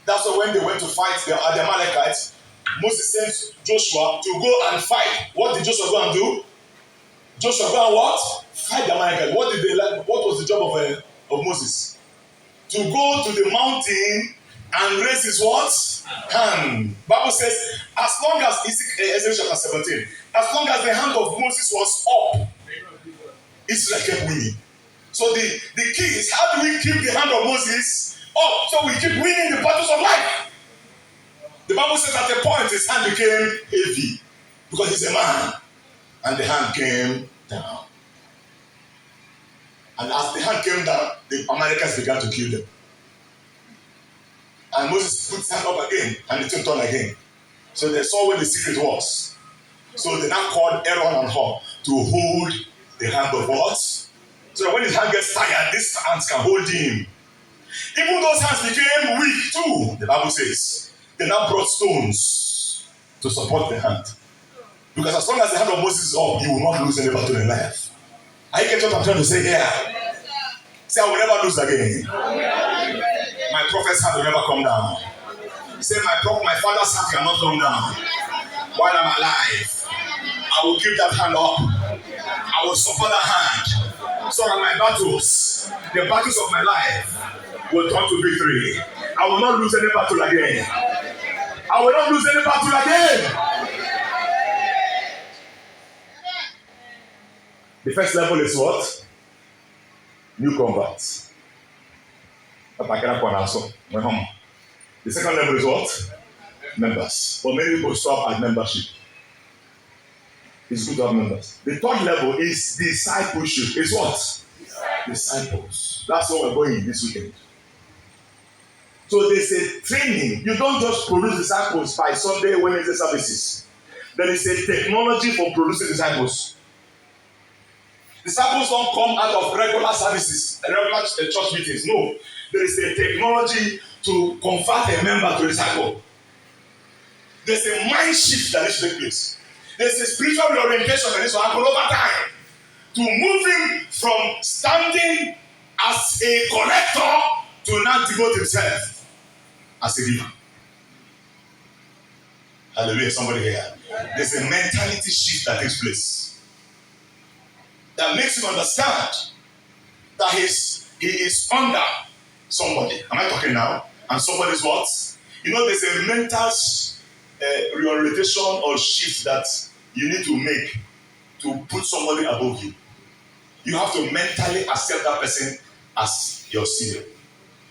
[SPEAKER 2] That's why when they went to fight the Amalekites, Moses sent Joshua to go and fight. What did Joshua go and do? Joshua go and what? Fight the Amalekites. What did they like? What was the job of Moses? To go to the mountain and raised his what? Hand. Bible says, as long as Ezekiel chapter 17, as long as the hand of Moses was up, Israel kept winning. So the key is, how do we keep the hand of Moses up so we keep winning the battles of life? The Bible says at a point his hand became heavy because he's a man, and the hand came down. And as the hand came down, the Americans began to kill them. And Moses put his hand up again, and the thing turned again. So they saw where the secret was. So they now called Aaron and Hur to hold the hand of what? So that when his hand gets tired, these hands can hold him. Even those hands became weak too, the Bible says. They now brought stones to support the hand. Because as long as the hand of Moses is up, you will not lose any battle in life. Are you getting what I'm trying to say here? Say, I will never lose again. My prophet's hand will never come down. Say, my father's hand cannot come down. While I'm alive, I will keep that hand up. I will support that hand. So that my battles, the battles of my life, will turn to victory. I will not lose any battle again. I will not lose any battle again. The first level is what? New converts. The second level is what? Members. But many people stop at membership. It's good to have members. The third level is discipleship. Is what? Disciples. That's what we're going this weekend. So there's a training. You don't just produce disciples by Sunday, Wednesday services. There is a technology for producing disciples. Disciples don't come out of regular services, regular church meetings. No. There is a technology to convert a member to disciple. There's a mind shift that needs to take place. There's a spiritual reorientation that needs to happen over time to move him from standing as a collector to now devote himself as a giver. Hallelujah, somebody here. There's a mentality shift that takes place that makes him understand that he is under somebody. Am I talking now? And somebody's what? You know, there's a mental reorientation or shift that you need to make to put somebody above you. You have to mentally accept that person as your senior.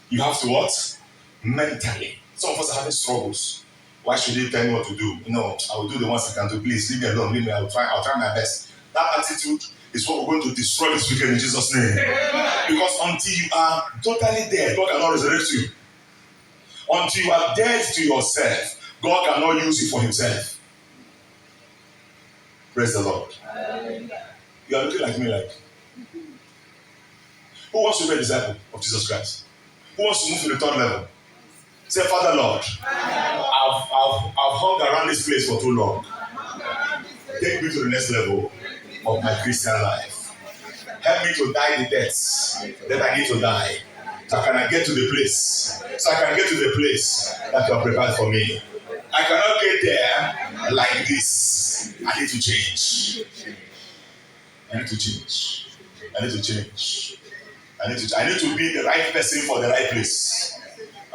[SPEAKER 2] You have to what? Mentally. Some of us are having struggles. Why should you tell me what to do? No, I will do the ones I can do. Please leave me alone. Leave me. I'll try my best. That attitude is what we're going to destroy this weekend in Jesus' name. Because until you are totally dead, God cannot resurrect you. Until you are dead to yourself, God cannot use you for himself. Praise the Lord. You are looking like me like. Who wants to be a disciple of Jesus Christ? Who wants to move to the third level? Say, Father Lord, I've hung around this place for too long. Take me to the next level of my Christian life. Help me to die the deaths that I need to die. So I can get to the place. That you have prepared for me. I cannot get there like this. I need to change. I need to be the right person for the right place.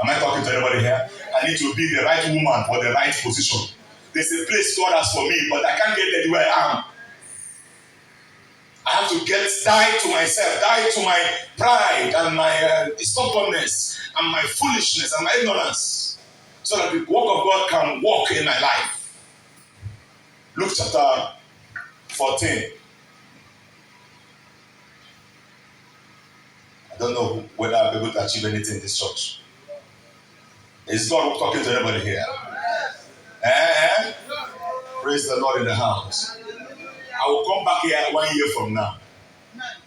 [SPEAKER 2] Am I talking to anybody here? I need to be the right woman for the right position. There's a place God has for me, but I can't get there where I am. I have to die to myself, die to my pride and my stubbornness and my foolishness and my ignorance, so that the work of God can walk in my life. Luke chapter 14. I don't know whether I'll be able to achieve anything in this church. Is God talking to anybody here? Praise the Lord in the house. I will come back here 1 year from now,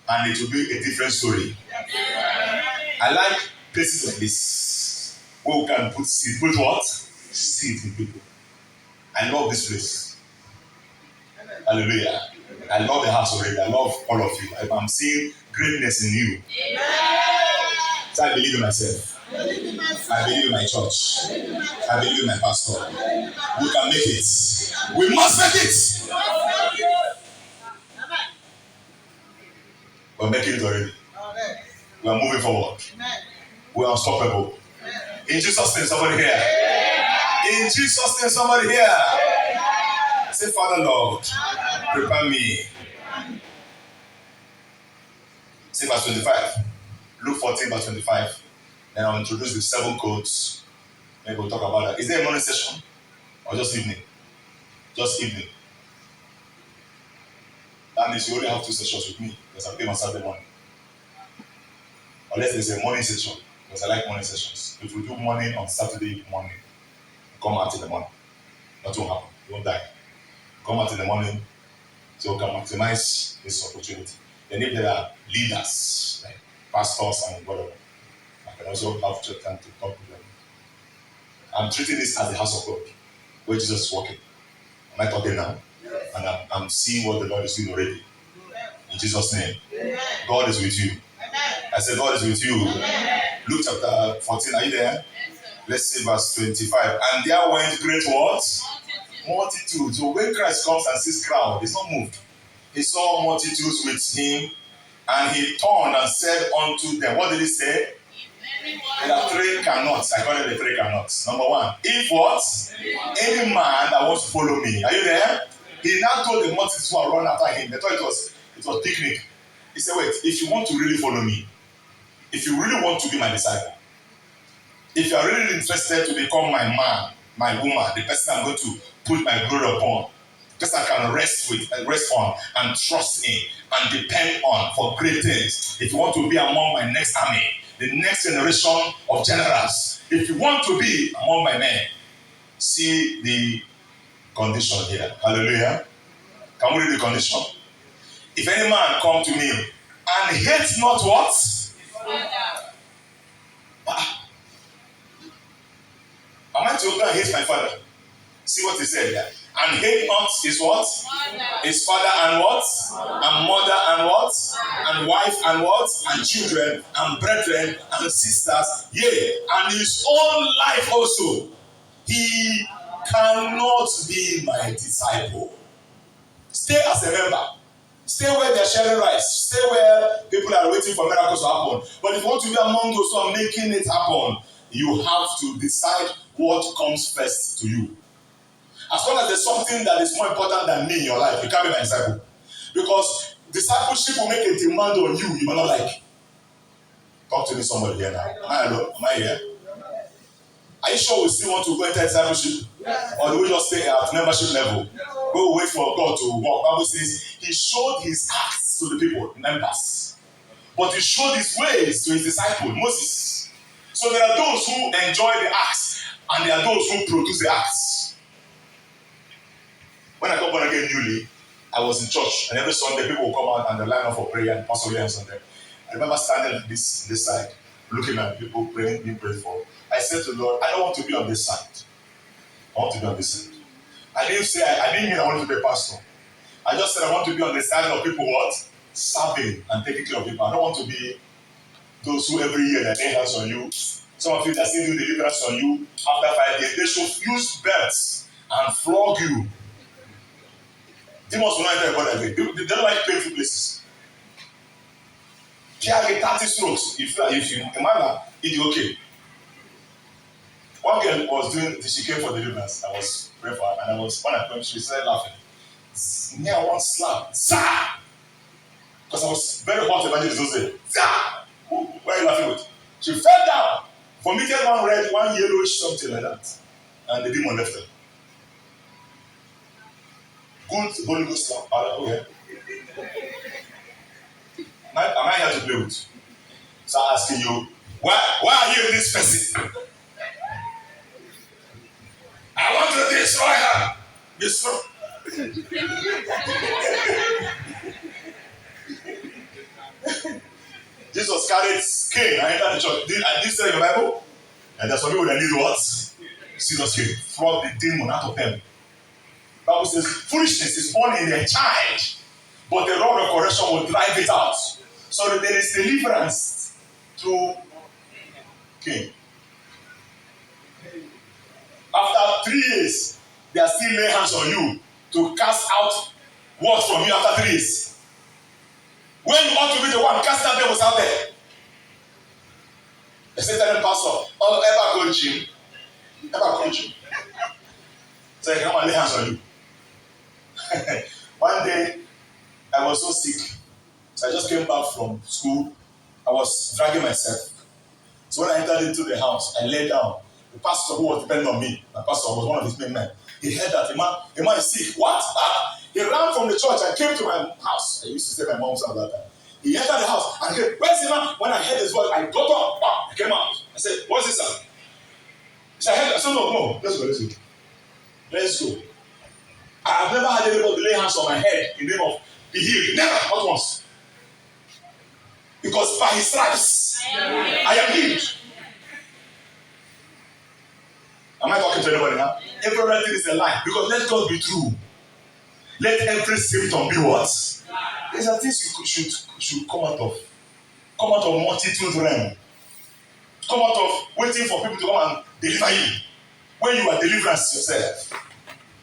[SPEAKER 2] and it will be a different story. I like places like this where we can put seed. Put what? Seed in people. I love this place. Hallelujah. I love the house already. I love all of you. I'm seeing greatness in you. So I believe in myself. I believe in my church. I believe in my pastor. We can make it. We must make it. We're making it already. We are moving forward. We are unstoppable. In Jesus' name, somebody here. In Jesus' name, somebody here. Say, Father Lord, prepare me. See verse 25. Luke 14, verse 25. Then I'll introduce the 7 codes. Maybe we'll talk about that. Is there a morning session? Or just evening? Just evening. That means you only have 2 sessions with me because I pay on Saturday morning. Unless there's a morning session, because I like morning sessions. If we do morning on Saturday morning, come out in the morning. Nothing will happen. You won't die. Come out in the morning so you can maximize this opportunity. Then if there are leaders, like pastors and whatever, I can also have time to talk to them. I'm treating this as the house of God, where Jesus is walking. Am I talking now? Yes. And I'm seeing what the Lord is doing already. In Jesus' name. Amen. God is with you. Amen. I said, God is with you. Amen. Luke chapter 14, are you there? Yes, let's see verse 25. And there went great what? Multitude. So when Christ comes and sees crowd, he's not moved. He saw multitudes with him, and he turned and said unto them, what did he say? There are 3 cannots. I call it the 3 cannots. Number 1, if what? Any man that wants to follow me. Are you there? He now told the multitudes who are run after him. They thought it was picnic. He said, wait, if you want to really follow me, if you really want to be my disciple, if you are really interested to become my man, my woman, the person I'm going to put my glory upon, the person I can rest on and trust in and depend on for great things. If you want to be among my next army, the next generation of generals, if you want to be among my men, see the condition here. Hallelujah. Can we read the condition? If any man come to me and hates not what? Am I to go and hate my father? See what he said there. And hate not his what? His father and what? And mother and what? And wife and what? And children and brethren and sisters. Yea, and his own life also. He cannot be my disciple. Stay as a member. Stay where they're sharing rice. Stay where people are waiting for miracles to happen. But if you want to be among those who are making it happen, you have to decide what comes first to you. As long as there's something that is more important than me in your life, you can't be my disciple. Because discipleship will make a demand on you you might not like. Talk to me, somebody here now. Am I here? Are you sure we still want to go into discipleship? Yes. Or do we just stay at membership level? Yes. We'll wait for God to walk. The Bible says he showed his acts to the people, members. But he showed his ways to his disciple, Moses. So there are those who enjoy the acts, and there are those who produce the acts. When I got born again newly, I was in church, and every Sunday people would come out and they line up for prayer and Pastor Williams on them. I remember standing on this side, looking at people praying, being prayed for. I said to the Lord, I don't want to be on this side. I want to be on this side. I didn't mean I wanted to be a pastor. I just said I want to be on the side of people what? Serving and taking care of people. I don't want to be those who every year they lay hands on you. Some of you that still do deliverance on you after 5 years. They should use belts and flog you. Demons will not enter your body again. They don't like painful places. Carry 30 strokes. If you imagine, it's okay. One girl was she came for deliverance. I was praying for her, and when I prayed, she started laughing. Near one slap. Zah! Because I was very hot evangelist those days. Zah! Why are you laughing with? She fell down. Vomited one red, one yellowish, something like that. And the demon left her. Good Holy Ghost slap. Okay. Am I here to play with you? So I'm asking you, why are you this person? I want to destroy her. Destroy. Jesus carried cane and entered the church. Did you say in your Bible? And there's some people that need what? Jesus came. Flog the demon out of them. The Bible says foolishness is born in their child, but the rod of correction will drive it out. So that there is deliverance through Cain. After 3 years, they are still laying hands on you to cast out what from you after 3 years. When you ought to be the one, cast out devils out there. I said, tell the pastor, oh, ever coach him. Ever coach him. So I come and lay hands on you. One day, I was so sick. So I just came back from school. I was dragging myself. So when I entered into the house, I lay down. The pastor who was depending on me, my pastor was one of his main men. He heard that a man is sick. What? Ah! He ran from the church and came to my house. I used to stay at my mom's house at that time. He entered the house and came, where's the man? When I heard his voice, I got up. I came out. I said, what's this, sir? He said, I said, no. Let's go. I have never had anybody lay hands on my head in the name of be healed. Never, not once. Because by his stripes, I am healed. Am I talking to anybody now? Everything is a lie. Because let God be true. Let every symptom be what? These are things you should come out of. Come out of multitude realm. Come out of waiting for people to come and deliver you. When you are deliverance yourself.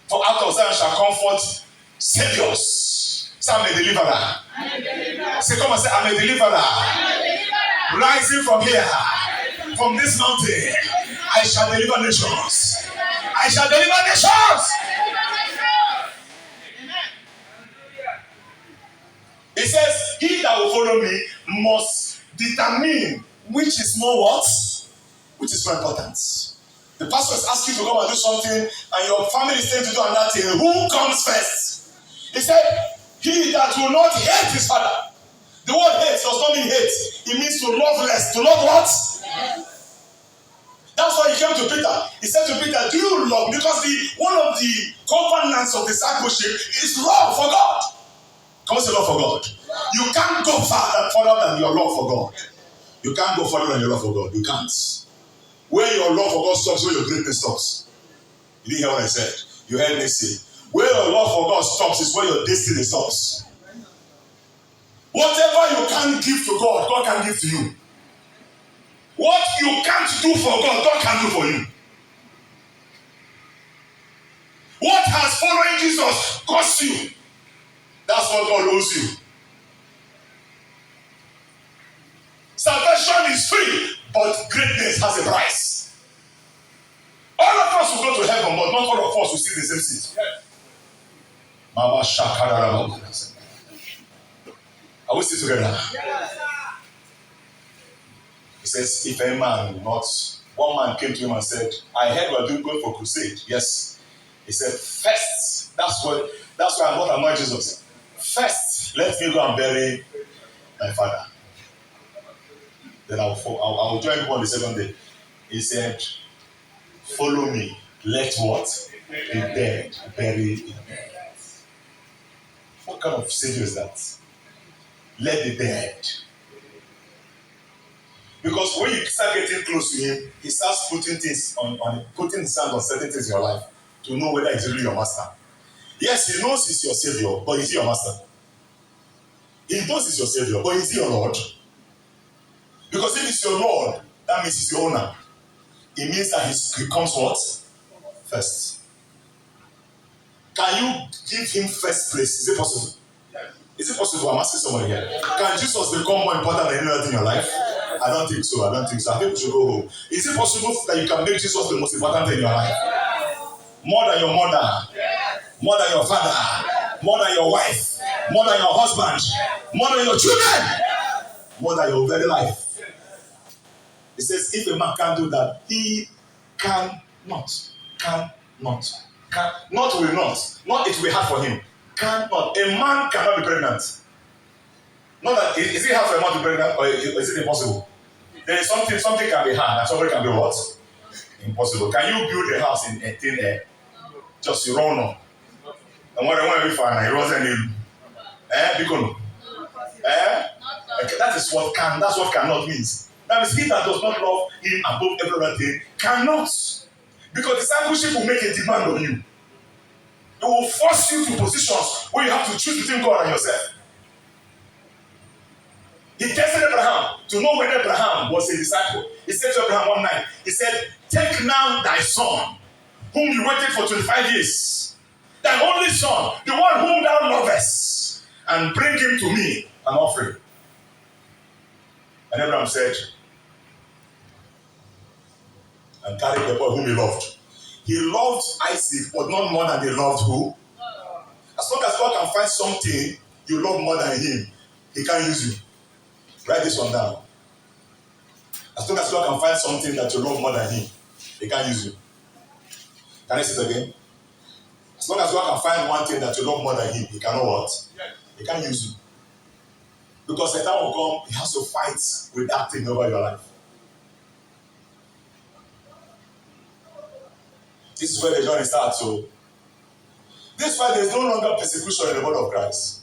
[SPEAKER 2] For out of Zion shall come forth saviors. Say, I'm a deliverer. Say, come and say, I'm a deliverer. Rising from here, from this mountain, I shall deliver nations. I shall deliver nations. It says, he that will follow me must determine which is more what? Which is more important. The pastor is asking you to come and do something, and your family is saying to do another thing. Who comes first? He said, he that will not hate his father. The word hate does not mean hate. It means to love less. To love what? Yes. That's why he came to Peter. He said to Peter, do you love? Because one of the covenants of discipleship is love for God. Come on, say love for God. You can't go further than your love for God. You can't go further than your love for God. You can't. Where your love for God stops, where your greatness stops. You didn't hear what I said. You heard me say. Where your love for God stops is where your destiny stops. Whatever you can't give to God, God can give to you. What you can't do for God, God can do for you. What has following Jesus cost you? That's what God owes you. Salvation is free, but greatness has a price. All of us will go to heaven, but not all of us will see the same seat. Mama Shakara. Are we still together? Yes. He says, if a man will not, one man came to him and said, I heard we are going for crusade. Yes. He said, first, that's why I'm not annoyed Jesus. First, let me go and bury my father. Then I will join you on the second day. He said, follow me. Let what? The dead bury in dead. What kind of savior is that? Let the dead. Because when you start getting close to him, he starts putting things putting his hand on certain things in your life to know whether he's really your master. Yes, he knows he's your savior, but is he your master? He knows he's your savior, but is he your Lord? Because if it's your Lord, that means he's your owner. It means that he comes what? First. Can you give him first place? Is it possible? Is it possible? I'm asking somebody here. Can Jesus become more important than anything in your life? I don't think so. I think we should go home. Is it possible that you can make Jesus the most important thing in your life? More than your mother, more than your father, more than your wife, more than your husband, more than your children, more than your very life. It says, if a man can't do that, he cannot. Not will not it will be hard for him. Cannot. A man cannot be pregnant. Not that is it hard for a man to be pregnant, or is it impossible? There is something can be hard, and somebody can be what? Impossible. Can you build a house in thin air? Just you run on. And when we find it wasn't in because that is what can. That's what cannot means. That means he that does not love him above everything cannot. Because discipleship will make a demand on you. It will force you to positions where you have to choose between God and yourself. He tested Abraham to know whether Abraham was a disciple. He said to Abraham one night, he said, take now thy son, whom you waited for 25 years, thy only son, the one whom thou lovest, and bring him to me, an offering. And Abraham said, and carried the boy whom he loved. He loved Isaac, but not more than he loved who? As long as God can find something you love more than him, he can't use you. Write this one down. As long as God can find something that you love more than him, he can't use you. Can I say it again? As long as God can find one thing that you love more than him, he cannot what? He can't use you. Because the time will come, he has to fight with that thing over your life. This is where the journey starts. So, this is why there is no longer persecution in the body of Christ.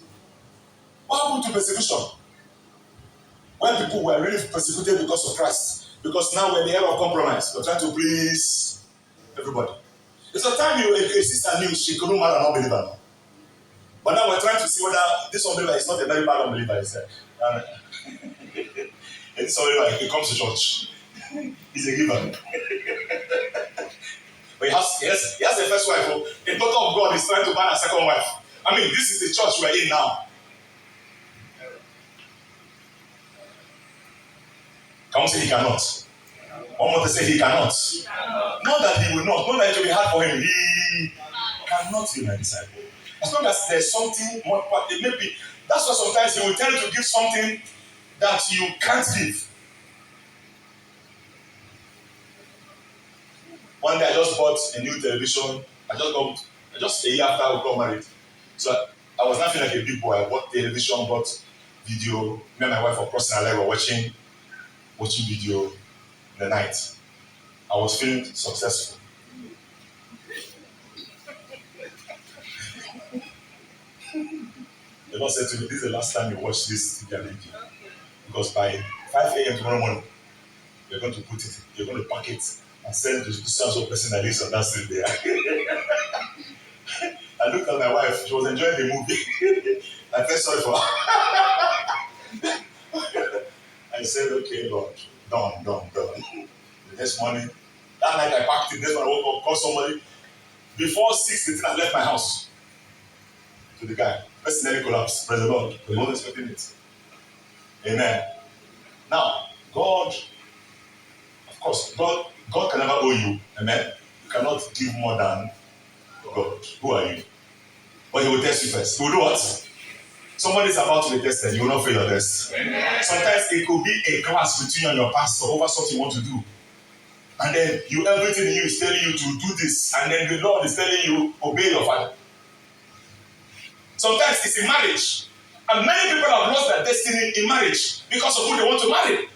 [SPEAKER 2] What happened to persecution? When people were really persecuted because of Christ, because now we're in the era of compromise, we're trying to please everybody. There's a time a sister knew she couldn't marry an unbeliever. But now we're trying to see whether this unbeliever is not a very bad unbeliever. And this unbeliever, he comes to church. He's a giver. But he has a first wife. A daughter of God is trying to find a second wife. I mean, this is the church we're in now. Can we say he cannot? One more to say he cannot. Not that he will not that it will be hard for him. He cannot be my disciple. As long as there's something more, maybe that's why sometimes he will tell you to give something that you can't give. One day I just bought a new television. Just a year after I got married. So I was not feeling like a big boy. I bought television, bought video. Me and my wife were crossing our leg, were watching video in the night. I was feeling successful. The Lord said to me, this is the last time you watch this video. Because by 5 a.m. tomorrow morning, you're going to put it, you're going to pack it and send it to the so person that lives on that street there. I looked at my wife, she was enjoying the movie. I felt sorry for her. I said, okay, Lord, done. The next morning, that night I packed it. Next morning I woke up, called somebody. Before 6:00, I left my house to the guy. First nearly collapsed. Praise the Lord. We wasn't expecting it. Amen. Now, God, of course, God can never owe you. Amen. You cannot give more than God. Who are you? But he will test you first. He will do what? Somebody is about to be tested. You will not fail your test. Amen. Sometimes it could be a class between you and your pastor over something you want to do. And then everything in you is telling you to do this. And then the Lord is telling you, obey your father. Sometimes it's in marriage. And many people have lost their destiny in marriage because of who they want to marry.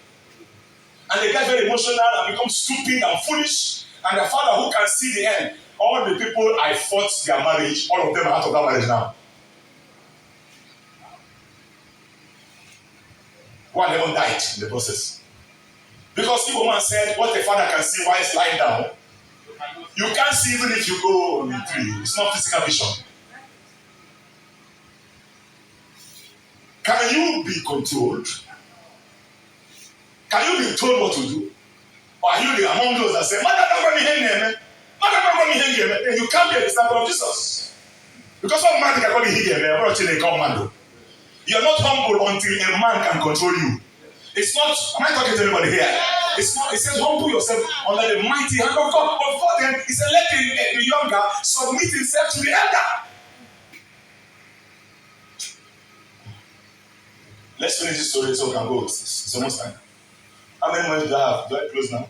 [SPEAKER 2] And they get very emotional and become stupid and foolish. And their father who can see the end. All the people I fought their marriage, all of them are out of that marriage now. One even died in the process. Because the woman said, what the father can see while he's lying down, you can't see even if you go on the tree. It's not physical vision. Can you be controlled? Can you be told what to do? Or are you among those that say, then you can't be a disciple of Jesus. Because one man can call you you're not humble until a man can control you. It's not, am I talking to anybody here? It's not, it says humble yourself under the mighty hand of God. But before then, he said, let the younger submit himself to the elder. Let's finish this story so we can go. It's almost time. How many minutes do I have? Do I close now?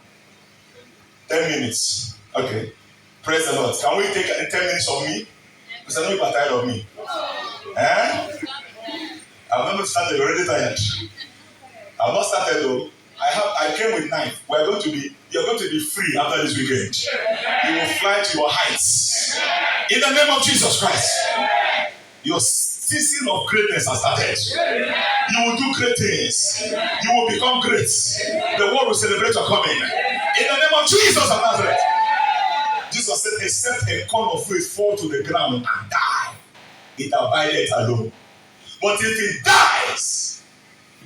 [SPEAKER 2] 10 minutes. Okay. Praise the Lord. Can we take 10 minutes of me? Because I know you are tired of me. I've not started, you're already tired. I've not started though. I came with 9. You're going to be free after this weekend. You will fly to your heights. In the name of Jesus Christ. Your season of greatness has started. You will do great things. You will become great. The world will celebrate your coming. In the name of Jesus of Nazareth. Jesus said, except a corn of wheat fall to the ground and die, it abideth alone. But if it dies,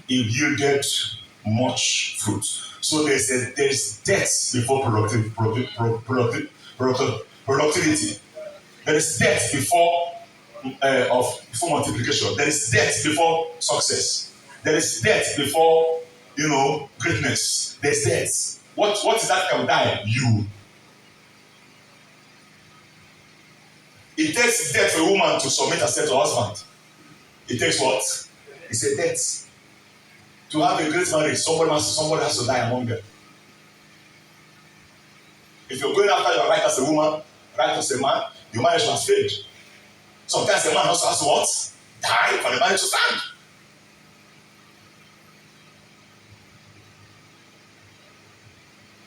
[SPEAKER 2] it yielded much fruit. So there is death before productivity. There is death before multiplication. There is death before success. There is death before greatness. There's death. What is that that will die? You. It takes death for a woman to submit herself to her husband. It takes what? It's a death. To have a great marriage, somebody has to die among them. If you're going after your right as a woman, right as a man, your marriage has failed. Sometimes a man also has to what? Die for the marriage to stand.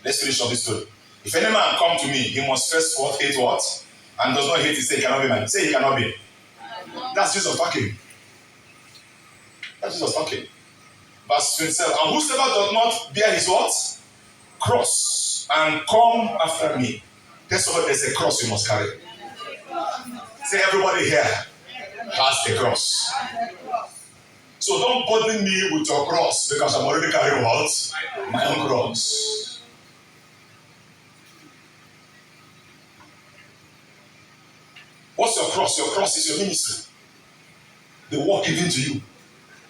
[SPEAKER 2] Let's finish up this story. If any man come to me, he must first what? Hate what? And does not hate, he say he cannot be mine. Say he cannot be. That's Jesus talking. That's Jesus talking. Verse 27. And whosoever does not bear his what? Cross and come after me. There's a cross you must carry. Say everybody here has the cross. So don't bother me with your cross because I'm already carrying what? My own cross. What's your cross? Your cross is your ministry. The work given to you.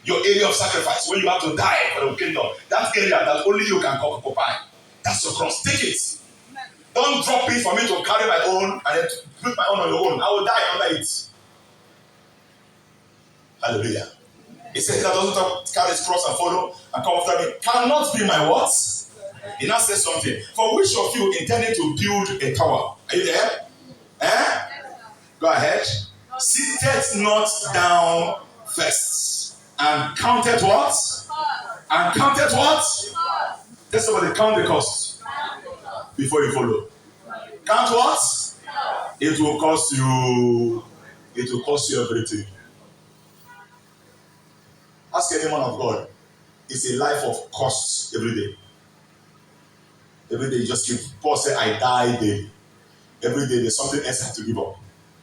[SPEAKER 2] Your area of sacrifice where you have to die for the kingdom. That area that only you can occupy. That's your cross. Take it. Don't drop it for me to carry my own and then put my own on your own. I will die under it. Hallelujah. He said that doesn't carry his cross and follow and come after me cannot be my what? He now says something. For which of you intended to build a tower? Are you there? Eh? Go ahead. Seated not down first and counted what? And counted what? Tell somebody count the cost before you follow. Count what? It will cost you. It will cost you everything. Ask any man of God. It's a life of costs every day. Every day you just keep. Paul said, I die daily. Every day there's something else I have to give up.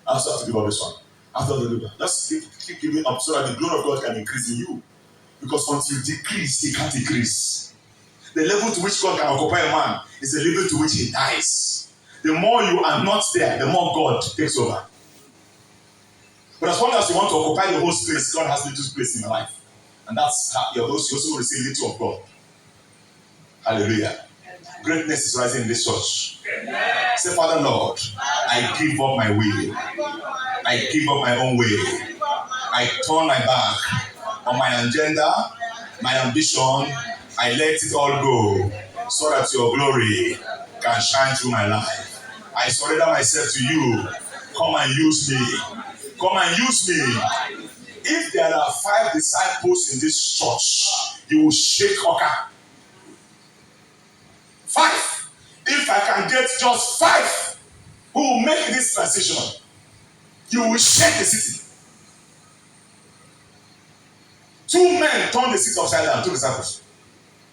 [SPEAKER 2] I also have to give up this one. I have to give up. Just keep giving up so that the glory of God can increase in you. Because until you decrease, he can't increase. The level to which God can occupy a man is the level to which he dies. The more you are not there, the more God takes over. But as long as you want to occupy the whole space, God has little space in your life. And that's how you also will receive little of God. Hallelujah. Greatness is rising in this church. Say, Father Lord, I give up my will. I give up my own way. I turn my back on my agenda, my ambition. I let it all go so that your glory can shine through my life. I surrender myself to you. Come and use me. Come and use me. If there are 5 disciples in this church, you will shake Oka. 5. If I can get just 5 who will make this transition, you will shake the city. 2 men turned the city upside down, 2 disciples.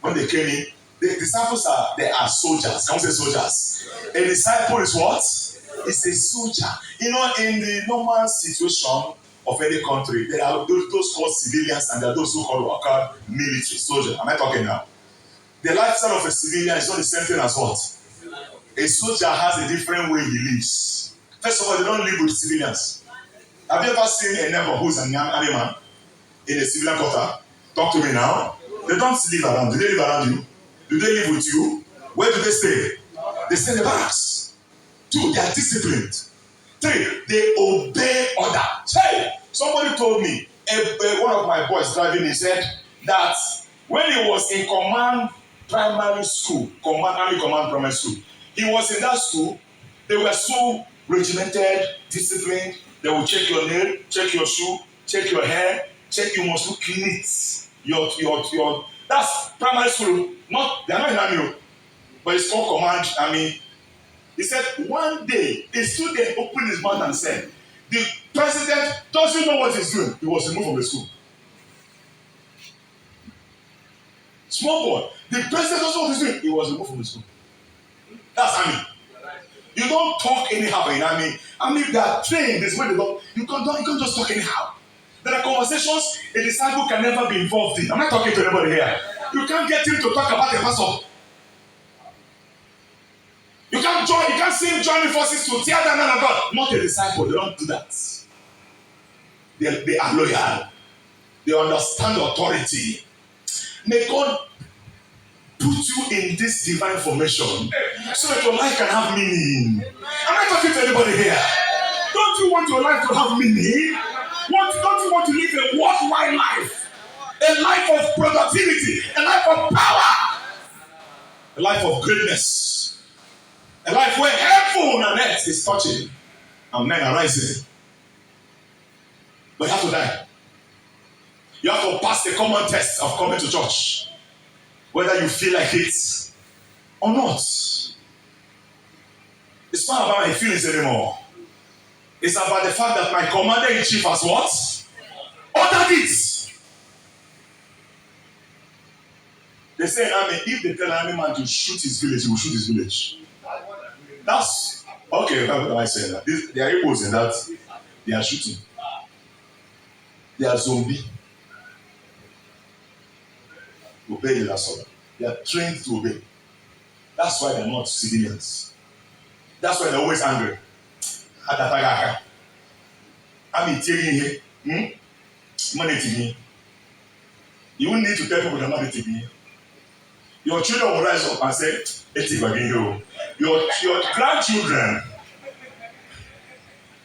[SPEAKER 2] When they came in, the disciples are soldiers. Can we say soldiers? A disciple is what? It's a soldier. You know, in the normal situation of any country, there are those called civilians and there are those who call military soldiers. Am I talking now? The lifestyle of a civilian is not the same thing as what? A soldier has a different way he lives. First of all, they don't live with civilians. Have you ever seen a neighbor who's an army man in a civilian quarter? Talk to me now. They don't live around. Do they live around you? Do they live with you? Where do they stay? They stay in the barracks. 2, they are disciplined. 3, they obey order. Hey, somebody told me, one of my boys driving, he said that when he was in command primary school, army command primary school, he was in that school. They were so regimented, disciplined. They will check your nail, check your shoe, check your hair, check you must look neat. Your that's primary school. They are not in army, but it's called command army. He said one day a student opened his mouth and said, "The president doesn't know what he's doing." He was removed from the school. Small boy, the president doesn't know what he's doing. He was removed from the school. That's army. You don't talk anyhow in army. Army, they are trained this way. You can't just talk anyhow. There are conversations a disciple can never be involved in. I'm not talking to anybody here. You can't get him to talk about a pastor. You can't see him joining forces to tear down man of God. Not a disciple. They don't do that. They are loyal. They understand authority. May God put you in this divine formation so that your life can have meaning. Am I talking to anybody here? Don't you want your life to have meaning? Don't you want to live a worthwhile life? A life of productivity, a life of power, a life of greatness, a life where heaven and earth is touching and men are rising. But you have to die. You have to pass the common test of coming to church, whether you feel like it or not. It's not about my feelings anymore. It's about the fact that my commander-in-chief has what? Ordered it. They say, if they tell an army man to shoot his village, he will shoot his village. That's okay. Why am I saying that? There are Igbos in that they are shooting. They are zombie. Obey the last order. They are trained to obey. That's why they're not civilians. That's why they're always angry. I'm taking here. Money to me. You won't need to tell people the money to me. Your children will rise up and say, your grandchildren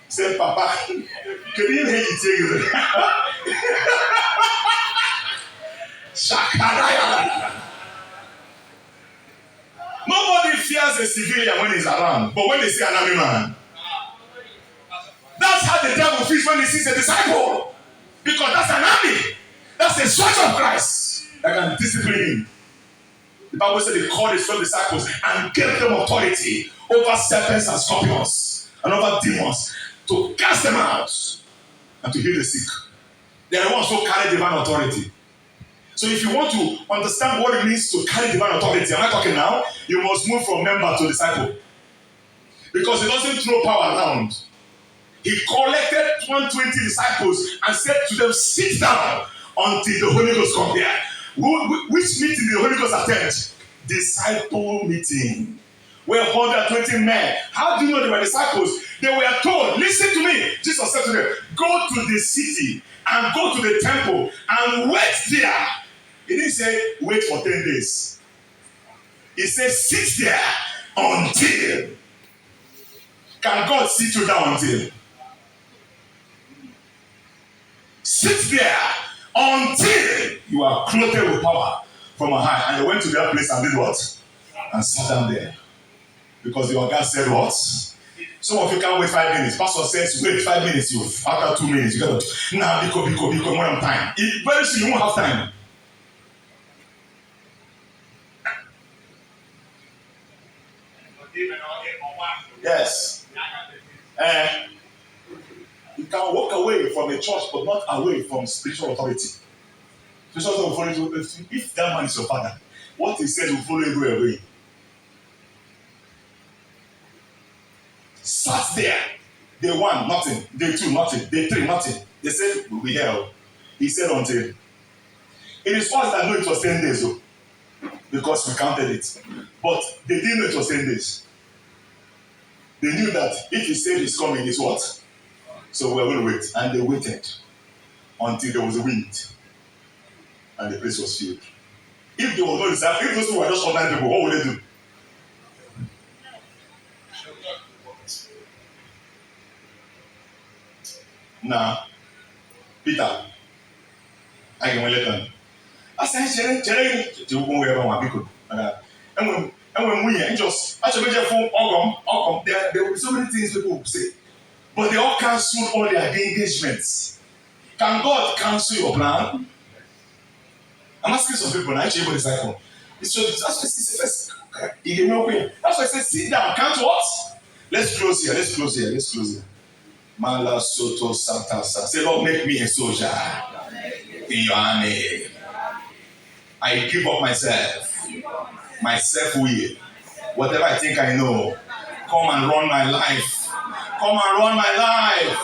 [SPEAKER 2] say, Papa, can you hear it take Nobody fears a civilian when he's around, but when they see an army man, that's how the devil feels when he sees a disciple. Because that's an army. That's a soldier of Christ that can discipline him. The Bible said they called his 12 disciples and gave them authority over serpents and scorpions and over demons to cast them out and to heal the sick. They are the ones who carry divine authority. So if you want to understand what it means to carry divine authority, am I talking now? You must move from member to disciple. Because he doesn't throw power around. He collected 120 disciples and said to them, sit down until the Holy Ghost come here. Which meeting did the Holy Ghost attend? Disciple meeting. Where 120 men. How do you know they were disciples? They were told, listen to me. Jesus said to them, go to the city and go to the temple and wait there. He didn't say wait for 10 days. He said sit there until. Can God sit you down until? Sit there until you are clothed with power from on high. And they went to their place and did what? And sat down there. Because your God said what? Some of you can't wait 5 minutes. Pastor says wait 5 minutes. You after 2 minutes you gotta because more than time. Very soon you won't have time. Yes. You can walk away from a church but not away from spiritual authority. Spiritual authority, if that man is your father, what he says will follow you away. Sat there. Day 1, nothing. Day 2, nothing. Day 3, nothing. They said, we'll be here. He said until. It is us that know it was 10 days though. Because we counted it. But they didn't know it was 10 days. They knew that if he said he's coming, it's what? So we're going to wait. And they waited until there was a wind. And the place was filled. If there was no disciple, if those people were just ordinary people, what would they do? Now, Peter, I can let them. I said, to go wherever my people. And when we just actually just phone there will be so many things people will say. But they all cancel all their engagements. Can God cancel your plan? I'm asking some people now, actually, disciple. That's why I said, sit down, can't what? Let's close here. Mala Soto Santa. Say, Lord, make me a soldier in your army. I give up my self-will. Whatever I think I know, come and run my life. Come and run my life.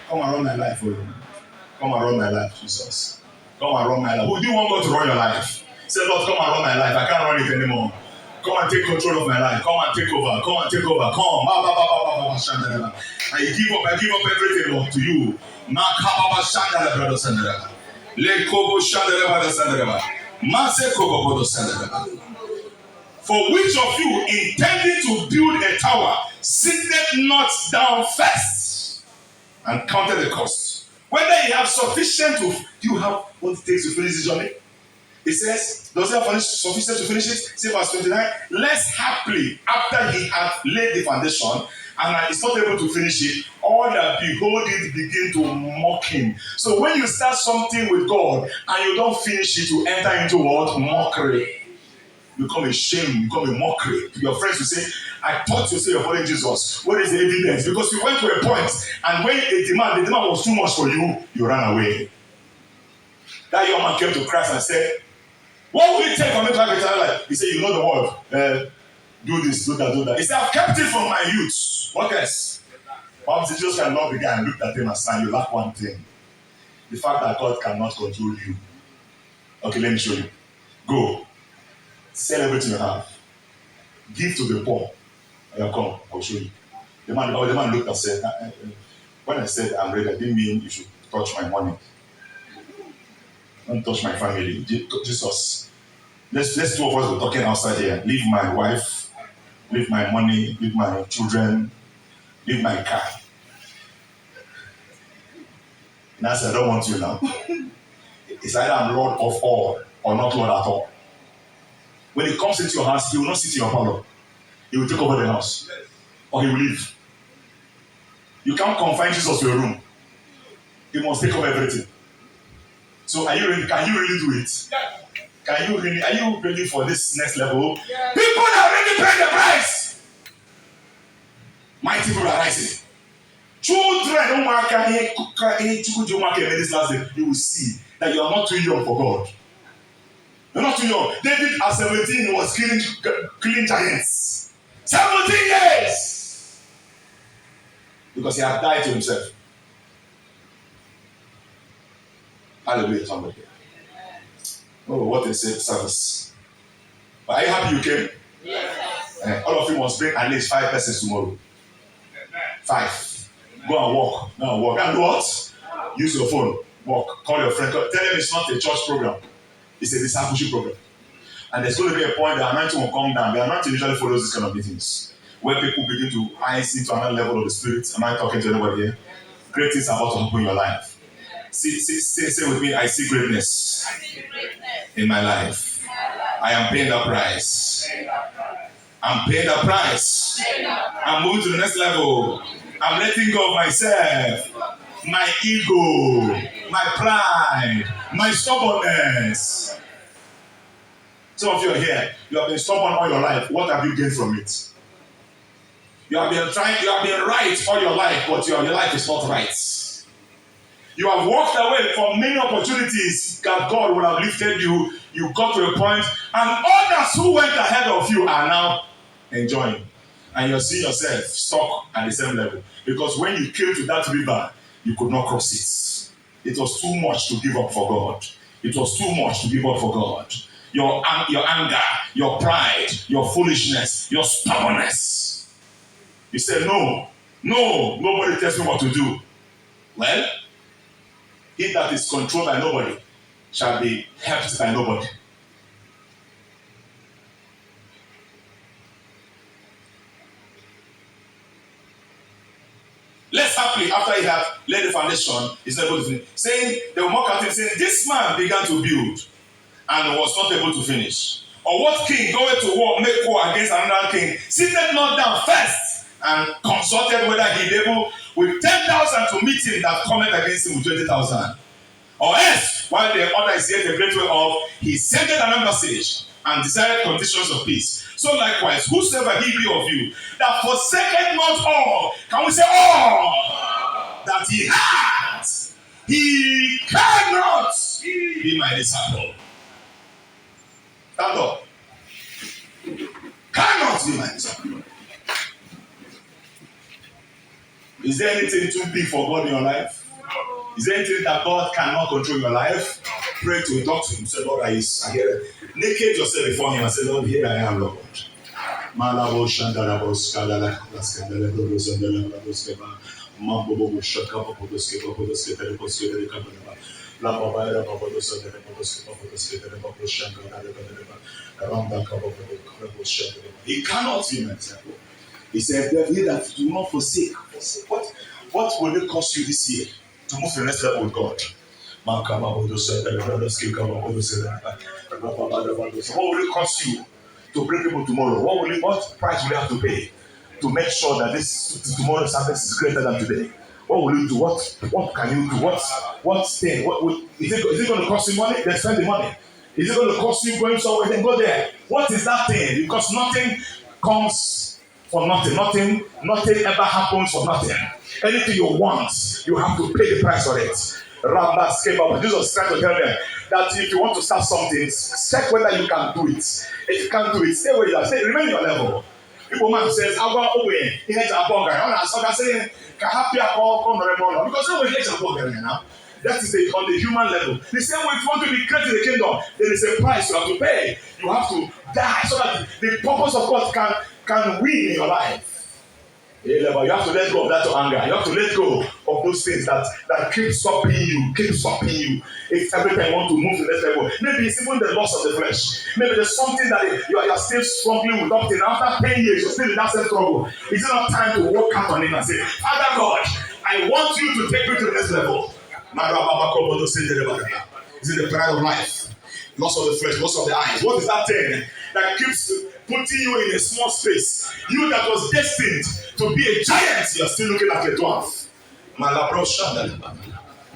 [SPEAKER 2] Oh Lord. Come and run my life, Jesus. Come and run my life. Who do you want God to run your life? Say, Lord, come and run my life. I can't run it anymore. Come and take control of my life. Come and take over. Come. I give up everything, Lord, to you. For which of you intending to build a tower sitteth not down first and counted the cost? Whether you have sufficient to, do you have what it takes to finish this journey? It says, does he have sufficient to finish it? See verse 29. Lest happily, after he had laid the foundation and is not able to finish it, all that behold it begin to mock him. So when you start something with God and you don't finish it, you enter into what? Mockery. You become a shame, you become a mockery. Your friends will say, I thought you say you're following Jesus. What is the evidence? Because you went to a point and when the demand was too much for you, you ran away. That young man came to Christ and said, what will it take for me to have eternal life? He said, you know the word. Do this, do that, do that. He said, I've kept it from my youth. What else? Perhaps Jesus can love the guy and looked at him and said, you lack one thing. The fact that God cannot control you. Okay, let me show you. Go. Sell everything you have. Give to the poor. And come, I'll show you. The man looked and said, when I said I'm ready, I didn't mean you should touch my money. Don't touch my family. Jesus. Let's two of us be talking outside here. Leave my wife, leave my money, leave my children, leave my car. And I said, I don't want you now. It's either I'm Lord of all or not Lord at all. When he comes into your house, he will not sit in your parlor. He will take over the house. Or he will leave. You can't confine Jesus to your room. He must take over everything. So are you ready? Can you really do it? Are you ready for this next level? Yeah. People are already paying the price. Mighty people are rising. Children, this last day, you will see that you are not too young for God. You're not too young. David at 17 was killing giants. 17 years! Because he had died to himself. Hallelujah, somebody. Oh, what a safe service. But are you happy you came? Yes. All of you must bring at least 5 persons tomorrow. 5. Go and walk. Now walk. And what? Use your phone. Walk. Call your friend. Tell them it's not a church program. It's a discipleship program. And there's going to be a point the anointing will come down. The anointing usually follows this kind of meetings. Where people begin to rise into another level of the spirit. Am I talking to anybody here? Great things are about to happen in your life. Say with me, I see greatness in my life. I am paying the price. I'm paying the price. I'm moving to the next level. I'm letting go of myself, my ego, my pride, my stubbornness. Some of you are here. You have been stubborn all your life. What have you gained from it? You have been right all your life, but your life is not right. You have walked away from many opportunities that God would have lifted you. You got to a point, and others who went ahead of you are now enjoying. And you're seeing yourself stuck at the same level. Because when you came to that river, you could not cross it. It was too much to give up for God. It was too much to give up for God. Your anger, your pride, your foolishness, your stubbornness. You said, no, nobody tells me what to do. Well, he that is controlled by nobody shall be helped by nobody. Less happily, after he had laid the foundation, he's not able to finish. Saying, they will mock at him, saying, this man began to build and was not able to finish. Or what king going to war, make war against another king, seated not down first and consulted whether he be able with 10,000 to meet him that cometh against him with 20,000. Or else, while the other is yet a great way off, he sent an embassage and desired conditions of peace. So likewise, whosoever he be of you, that forsaketh not all, can we say all that he has, he cannot be my disciple. Stand up. Cannot be my disciple. Is there anything too big for God in your life? Is there anything that God cannot control in your life? Pray to him, talk to him. Say, Lord, I hear it. Naked yourself before him and say, Lord, here I am, Lord. He cannot be an example. He said, he that do not forsake. What will it cost you this year to move to the next level with God? What will it cost you to bring people tomorrow? What price will you have to pay to make sure that this tomorrow's service is greater than today? What will you do? What can you do? What thing? Is it going to cost you money? Then spend the money. Is it going to cost you going somewhere? Then go there. What is that thing? Because nothing comes for nothing. Nothing ever happens for nothing. Anything you want, you have to pay the price for it. Jesus trying to tell them that if you want to start something, check whether you can do it. If you can't do it, stay where you are. Remain your level. People man says, "I want away." He has a burger. I say, "Can happy call because no one gets a burger now." That is on the human level. The same way, if you want to be great in the kingdom, there is a price you have to pay. You have to die so that the purpose of God can win in your life. You have to let go of that anger. You have to let go of those things that keep stopping you. If every time you want to move to the next level, maybe it's even the loss of the flesh. Maybe there's something that you are still struggling with up till after 10 years, you're still in that same struggle. Is it not time to work out on it and say, Father God, I want you to take me to the next level? Is it the pride of life? Loss of the flesh, loss of the eyes. What is that thing that keeps putting you in a small space? You that was destined to be a giant, you're still looking like a dwarf.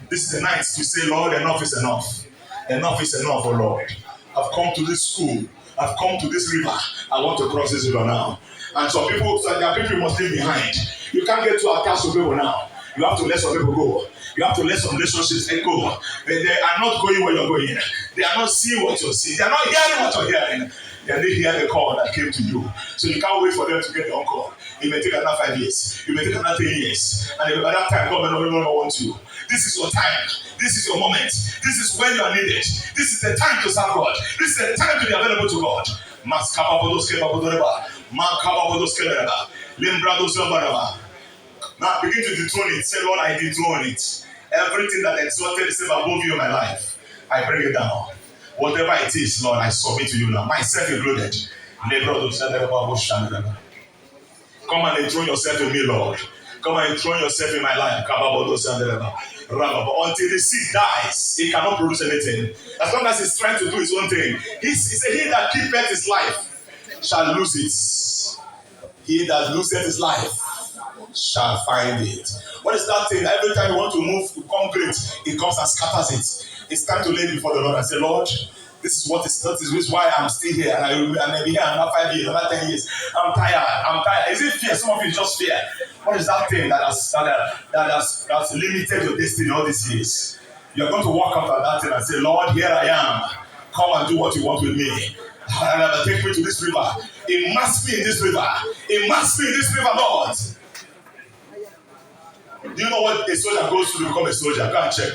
[SPEAKER 2] This is the night to say, Lord, enough is enough. Enough is enough, oh Lord. I've come to this school. I've come to this river. I want to cross this river now. And some people, there are people you must leave behind. You can't get too attached to people now. You have to let some people go. You have to let some relationships go. They are not going where you're going. They are not seeing what you're seeing. They are not hearing what you're hearing. They didn't hear the call that came to you. So you can't wait for them to get the call. It may take another 5 years. It may take another 10 years. And by that time, God may no longer want you. This is your time. This is your moment. This is when you are needed. This is the time to serve God. This is the time to be available to God. Now begin to dethrone it. Say, Lord, I dethrone it. Everything that exalted itself above you in my life, I bring it down. Whatever it is, Lord, I submit to you now. Myself included. Come and enthrone yourself in me, Lord. Come and enthrone yourself in my life. Until the seed dies, it cannot produce anything. As long as it's trying to do its own thing. He said, he that keepeth his life shall lose it. He that loseth his life shall find it. What is that thing? Every time you want to move to concrete, it comes and scatters it. It's time to lay before the Lord and say, Lord, this is why I'm still here, and I may be here another 5 years, another 10 years. I'm tired. Is it fear? Some of you just fear. What is that thing that has limited your destiny all these years? You're going to walk out of that thing and say, Lord, here I am. Come and do what you want with me. Take me to this river. Immerse me in this river. Immerse me in this river, Lord. Do you know what a soldier goes through to become a soldier? Go and check.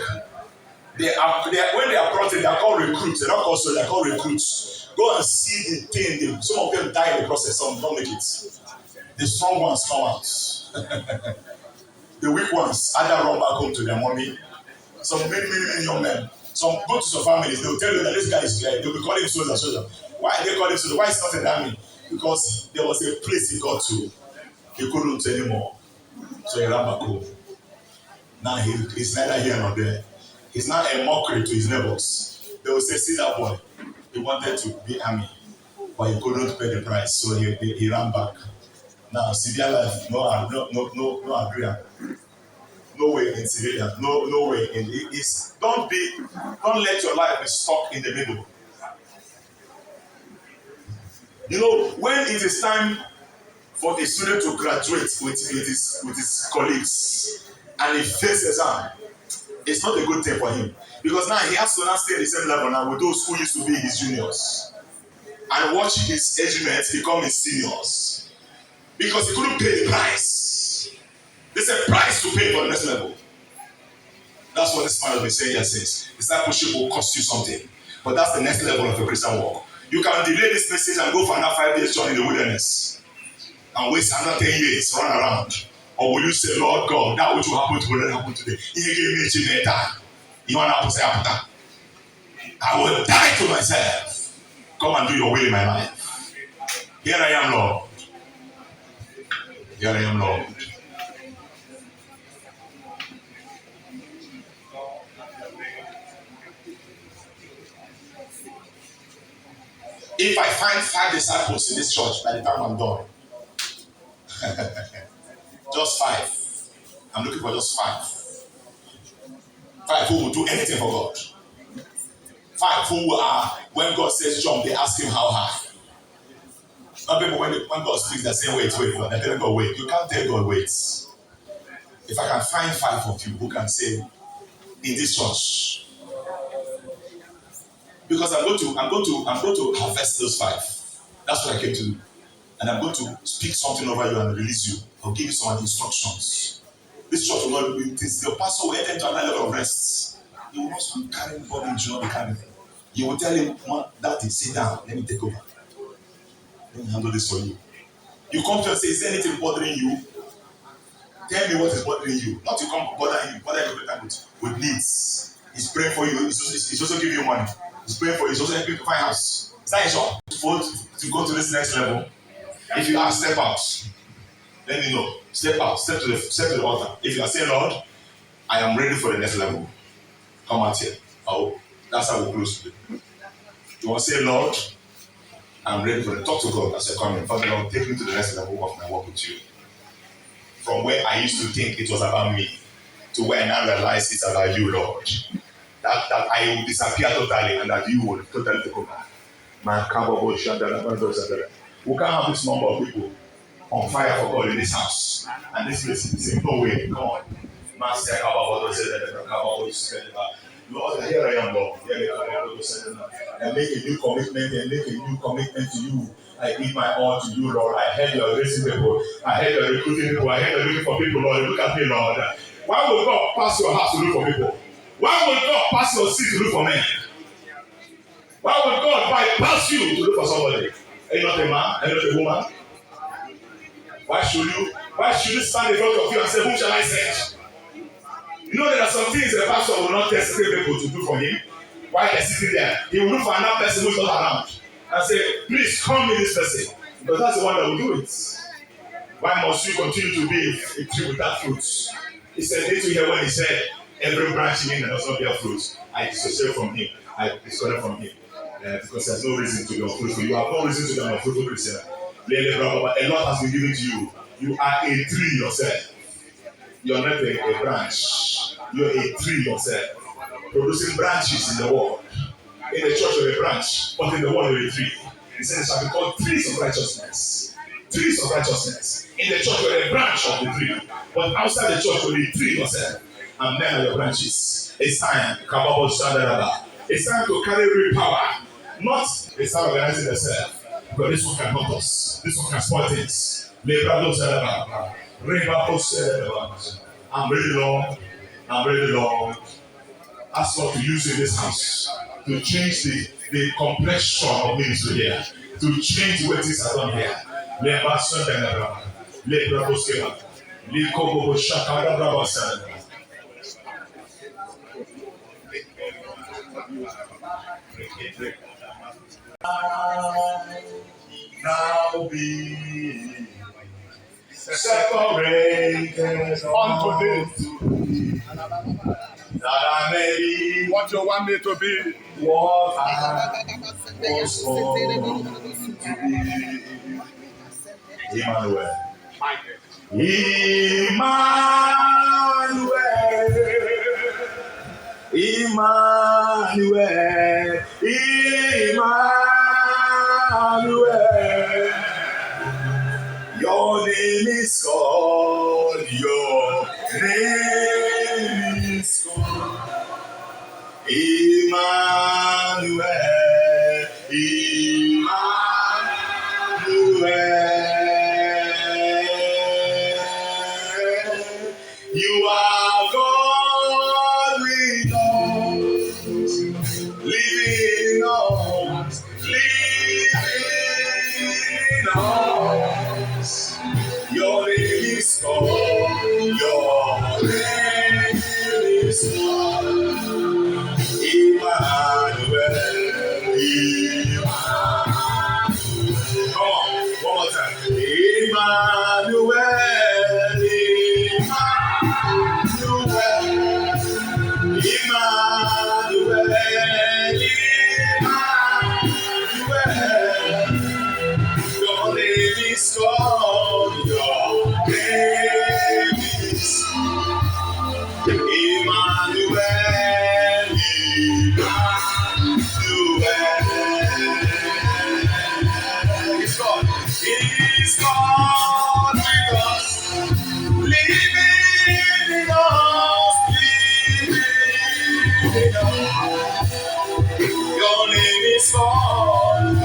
[SPEAKER 2] When they are brought in, they are called recruits. They're not called soldiers, they're called recruits. Go and see the thing. Some of them die in the process, some don't make it. The strong ones come out. The weak ones either run back home to their mommy. Some many young men. Some go to some families, they will tell you that this guy is there. They'll be calling him soldier. Why are they calling him soldier? Why is it not in the army? Because there was a place he got to. He couldn't anymore. So he ran back home. Now he's neither here nor there. He's not a mockery to his neighbors. They will say, see that boy. He wanted to be army, but he couldn't pay the price, so he ran back. Now, civilian life, no agreement. No way in civilian. No way in it. Don't let your life be stuck in the middle. You know, when it is time for a student to graduate with his colleagues and he faces exam, it's not a good thing for him, because now he has to now stay at the same level now with those who used to be his juniors and watch his age mates become his seniors, because he couldn't pay the price. There's a price to pay for the next level. That's what this man has been saying here since. Discipleship will cost you something, but that's the next level of a Christian walk. You can delay this message and go for another 5 years journey in the wilderness and waste another 10 years run around. Or will you say, Lord God, that which will happen to me happen today? He gave me a better. You want to say, I will die to myself. Come and do your will in my life. Here I am, Lord. Here I am, Lord. If I find 5 disciples in this church by the time I'm done, just 5. I'm looking for just 5. 5 who will do anything for God. 5 who are, when God says jump, they ask him how high. Not people when God speaks, they're saying wait, they're telling God wait. You can't tell God wait. If I can find 5 of you who can say in this church, because I'm going to harvest those 5. That's what I came to do. And I'm going to speak something over you and release you. I'll give you some instructions. This church will not be this. Your pastor will enter into another level of rest. You will not be carrying body, you will not be carrying. You will tell him, Daddy, sit down, let me take over. Let me handle this for you. You come to and say, is there anything bothering you? Tell me what is bothering you. Not to come bother him every time with needs. He's praying for you. He's also giving you money. He's praying for you. He's also helping you to find house. Is that your to go to this next level? If you are step out, let me know. Step out. Step to the altar. If you are saying, Lord, I am ready for the next level. Come out here. Oh, that's how we close today. You want to say, Lord, I'm ready for the talk to God as you're coming. Father Lord, take me to the next level of my work with you. From where I used to think it was about me to where I now realize it's about you, Lord. That I will disappear totally and that you will totally take over. We can't have this number of people on fire for God in this house. And this place is saying, no way, come on. Lord, here I am, Lord. And make a new commitment to you. I give my all to you, Lord. I heard you're raising people. I heard you're recruiting people. I heard you're looking for people, Lord. Look at me, Lord. Why would God pass your house to look for people? Why would God pass your seat to look for men? Why would God bypass you to look for somebody? Are you not a man? Are you not a woman? Why should you stand in front of you and say, whom shall I search? You know there are some things the pastor will not tell people to do for him. While they're sitting there, he will look for another person who's not around and say, please come with this person. Because that's the one that will do it. Why must you continue to be a tree without fruits? He said, did you hear when he said, every branch in him that does not bear fruit, I dissociate from him, I disconnect from him. Because there's no reason to be unfruitful. You have no reason to be unfruitful, Christian. A lot has been given to you. You are a tree yourself. You're not a branch. You're a tree yourself. Producing branches in the world. In the church you're a branch, but in the world you're a tree. He said it shall be called trees of righteousness. Trees of righteousness. In the church you're a branch of the tree. But outside the church you're a tree yourself. And men are your branches. It's time. It's time to carry real power. Not they start organizing themselves. But this one can help us. This one can spoil things. I'm ready, Lord. I'm ready, Lord. Ask God to use in this house to change the complexion of ministry here. To change the way things are done here. Now be separated unto thee, that I may be
[SPEAKER 3] what you want me to be.
[SPEAKER 2] What I was born to be. Emmanuel. Emmanuel. Your name is called. Your name is called. Emmanuel. You are God with us, living in us, Your name is called, your name is called. Your name is called.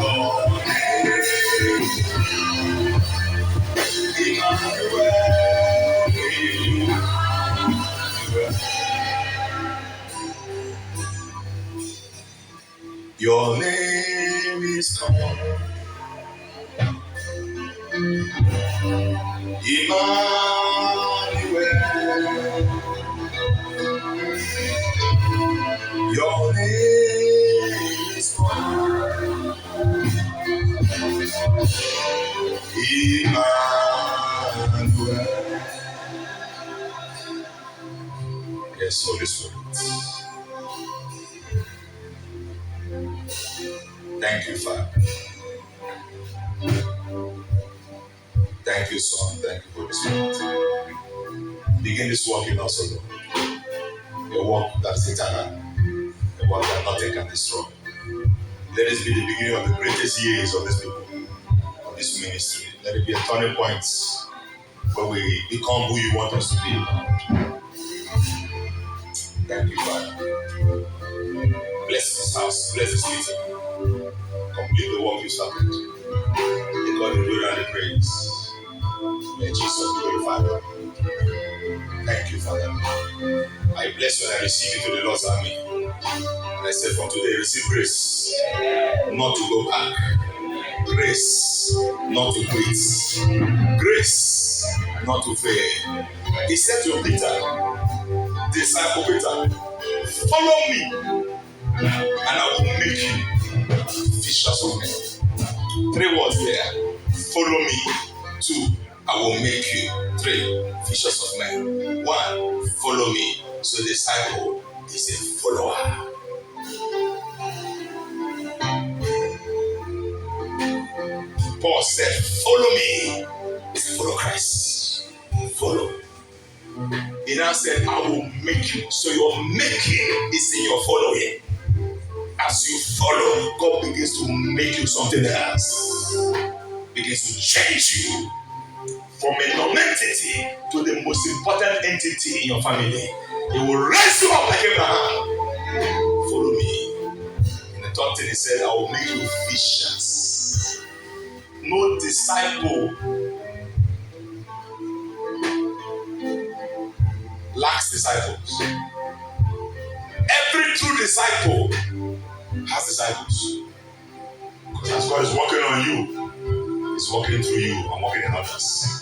[SPEAKER 2] Your name, Emmanuel. Your name is called Emmanuel. Your name is called Emmanuel. Yes, Holy Spirit. Thank you, Father. Thank you, Son. Thank you, Holy Spirit. Begin this work in us, O Lord. A work that is eternal. A work that nothing can destroy. Let this be the beginning of the greatest years of this people, of this ministry. Let it be a turning point where we become who you want us to be. Thank you, Father. Bless this house. Bless this meeting. Complete the work you started. Take all the glory and the praise. May Jesus be glorified. Thank you, Father. I bless you and I receive you to the Lord's army. And I said from today, receive grace not to go back. Grace not to quit. Grace not to fail. He said to Peter, disciple Peter, follow me and I will make you fishers of men. 3 words there. Follow me. 2, I will make you. 3, fishers of men. 1, follow me. So disciple is a follower. Paul said, follow me. It's follow Christ. Follow. He now said, I will make you. So your making is in your following. As you follow, God begins to make you something else. Begins to change you from a non-entity to the most important entity in your family. He will raise you up like Abraham. Follow me. And the third thing he said, I will make you fishers. No disciple lacks disciples. Every true disciple has disciples. Because as God is working on you, He's working through you and working in others.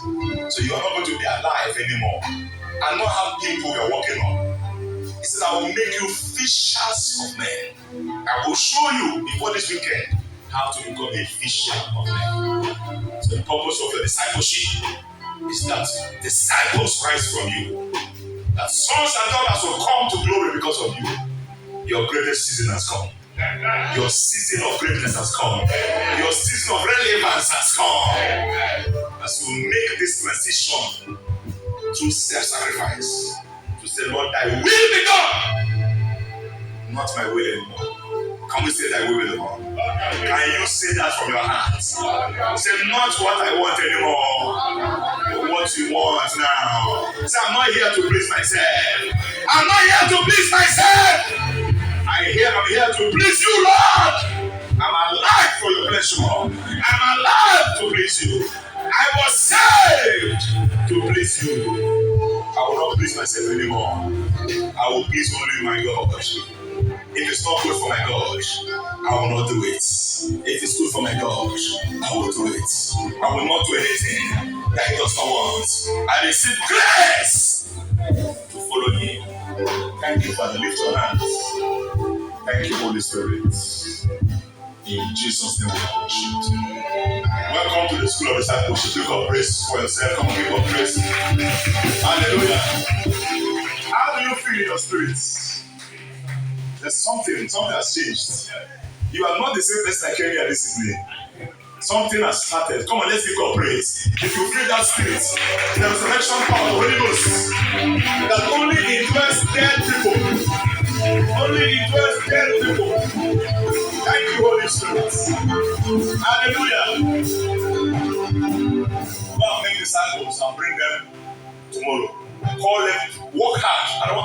[SPEAKER 2] So you are not going to be alive anymore and not have people you are working on. He said, I will make you fishers of men. I will show you before this weekend how to become a fisher of men. So the purpose of your discipleship is that disciples rise from you. That sons and daughters will come to glory because of you. Your greatest season has come. Your season of greatness has come. Your season of relevance has come. As you make this transition through self-sacrifice, to say, Lord, thy will be done, not my will anymore. Can we say thy will be done? Can you say that from your heart? Say, not what I want anymore, but what you want now. Say, I'm not here to please myself. I'm not here to please myself. I'm here to please you, Lord. I'm alive for your pleasure. I'm alive to please you. I was saved to please you. I will not please myself anymore. I will please only my God. If it's not good for my God, I will not do it. If it's good for my God, I will do it. I will not do anything that He does not want. I receive grace to follow Him. Thank you, Father. Lift your hands. Thank you, Holy Spirit. In Jesus' name we worship. Welcome to the School of Discipleship. Give God praise for yourself. Come on, give God praise. Hallelujah. How do you feel in your spirits? There's something has changed. You are not the same person that came here this evening. Something has started. Come on, let's give God praise. If you feel that spirit, the resurrection power of the Holy Ghost that only indwells dead people. Only indwells dead people. Thank you, Holy Spirit. Hallelujah. Go and make disciples and bring them tomorrow. Call them, work hard. I don't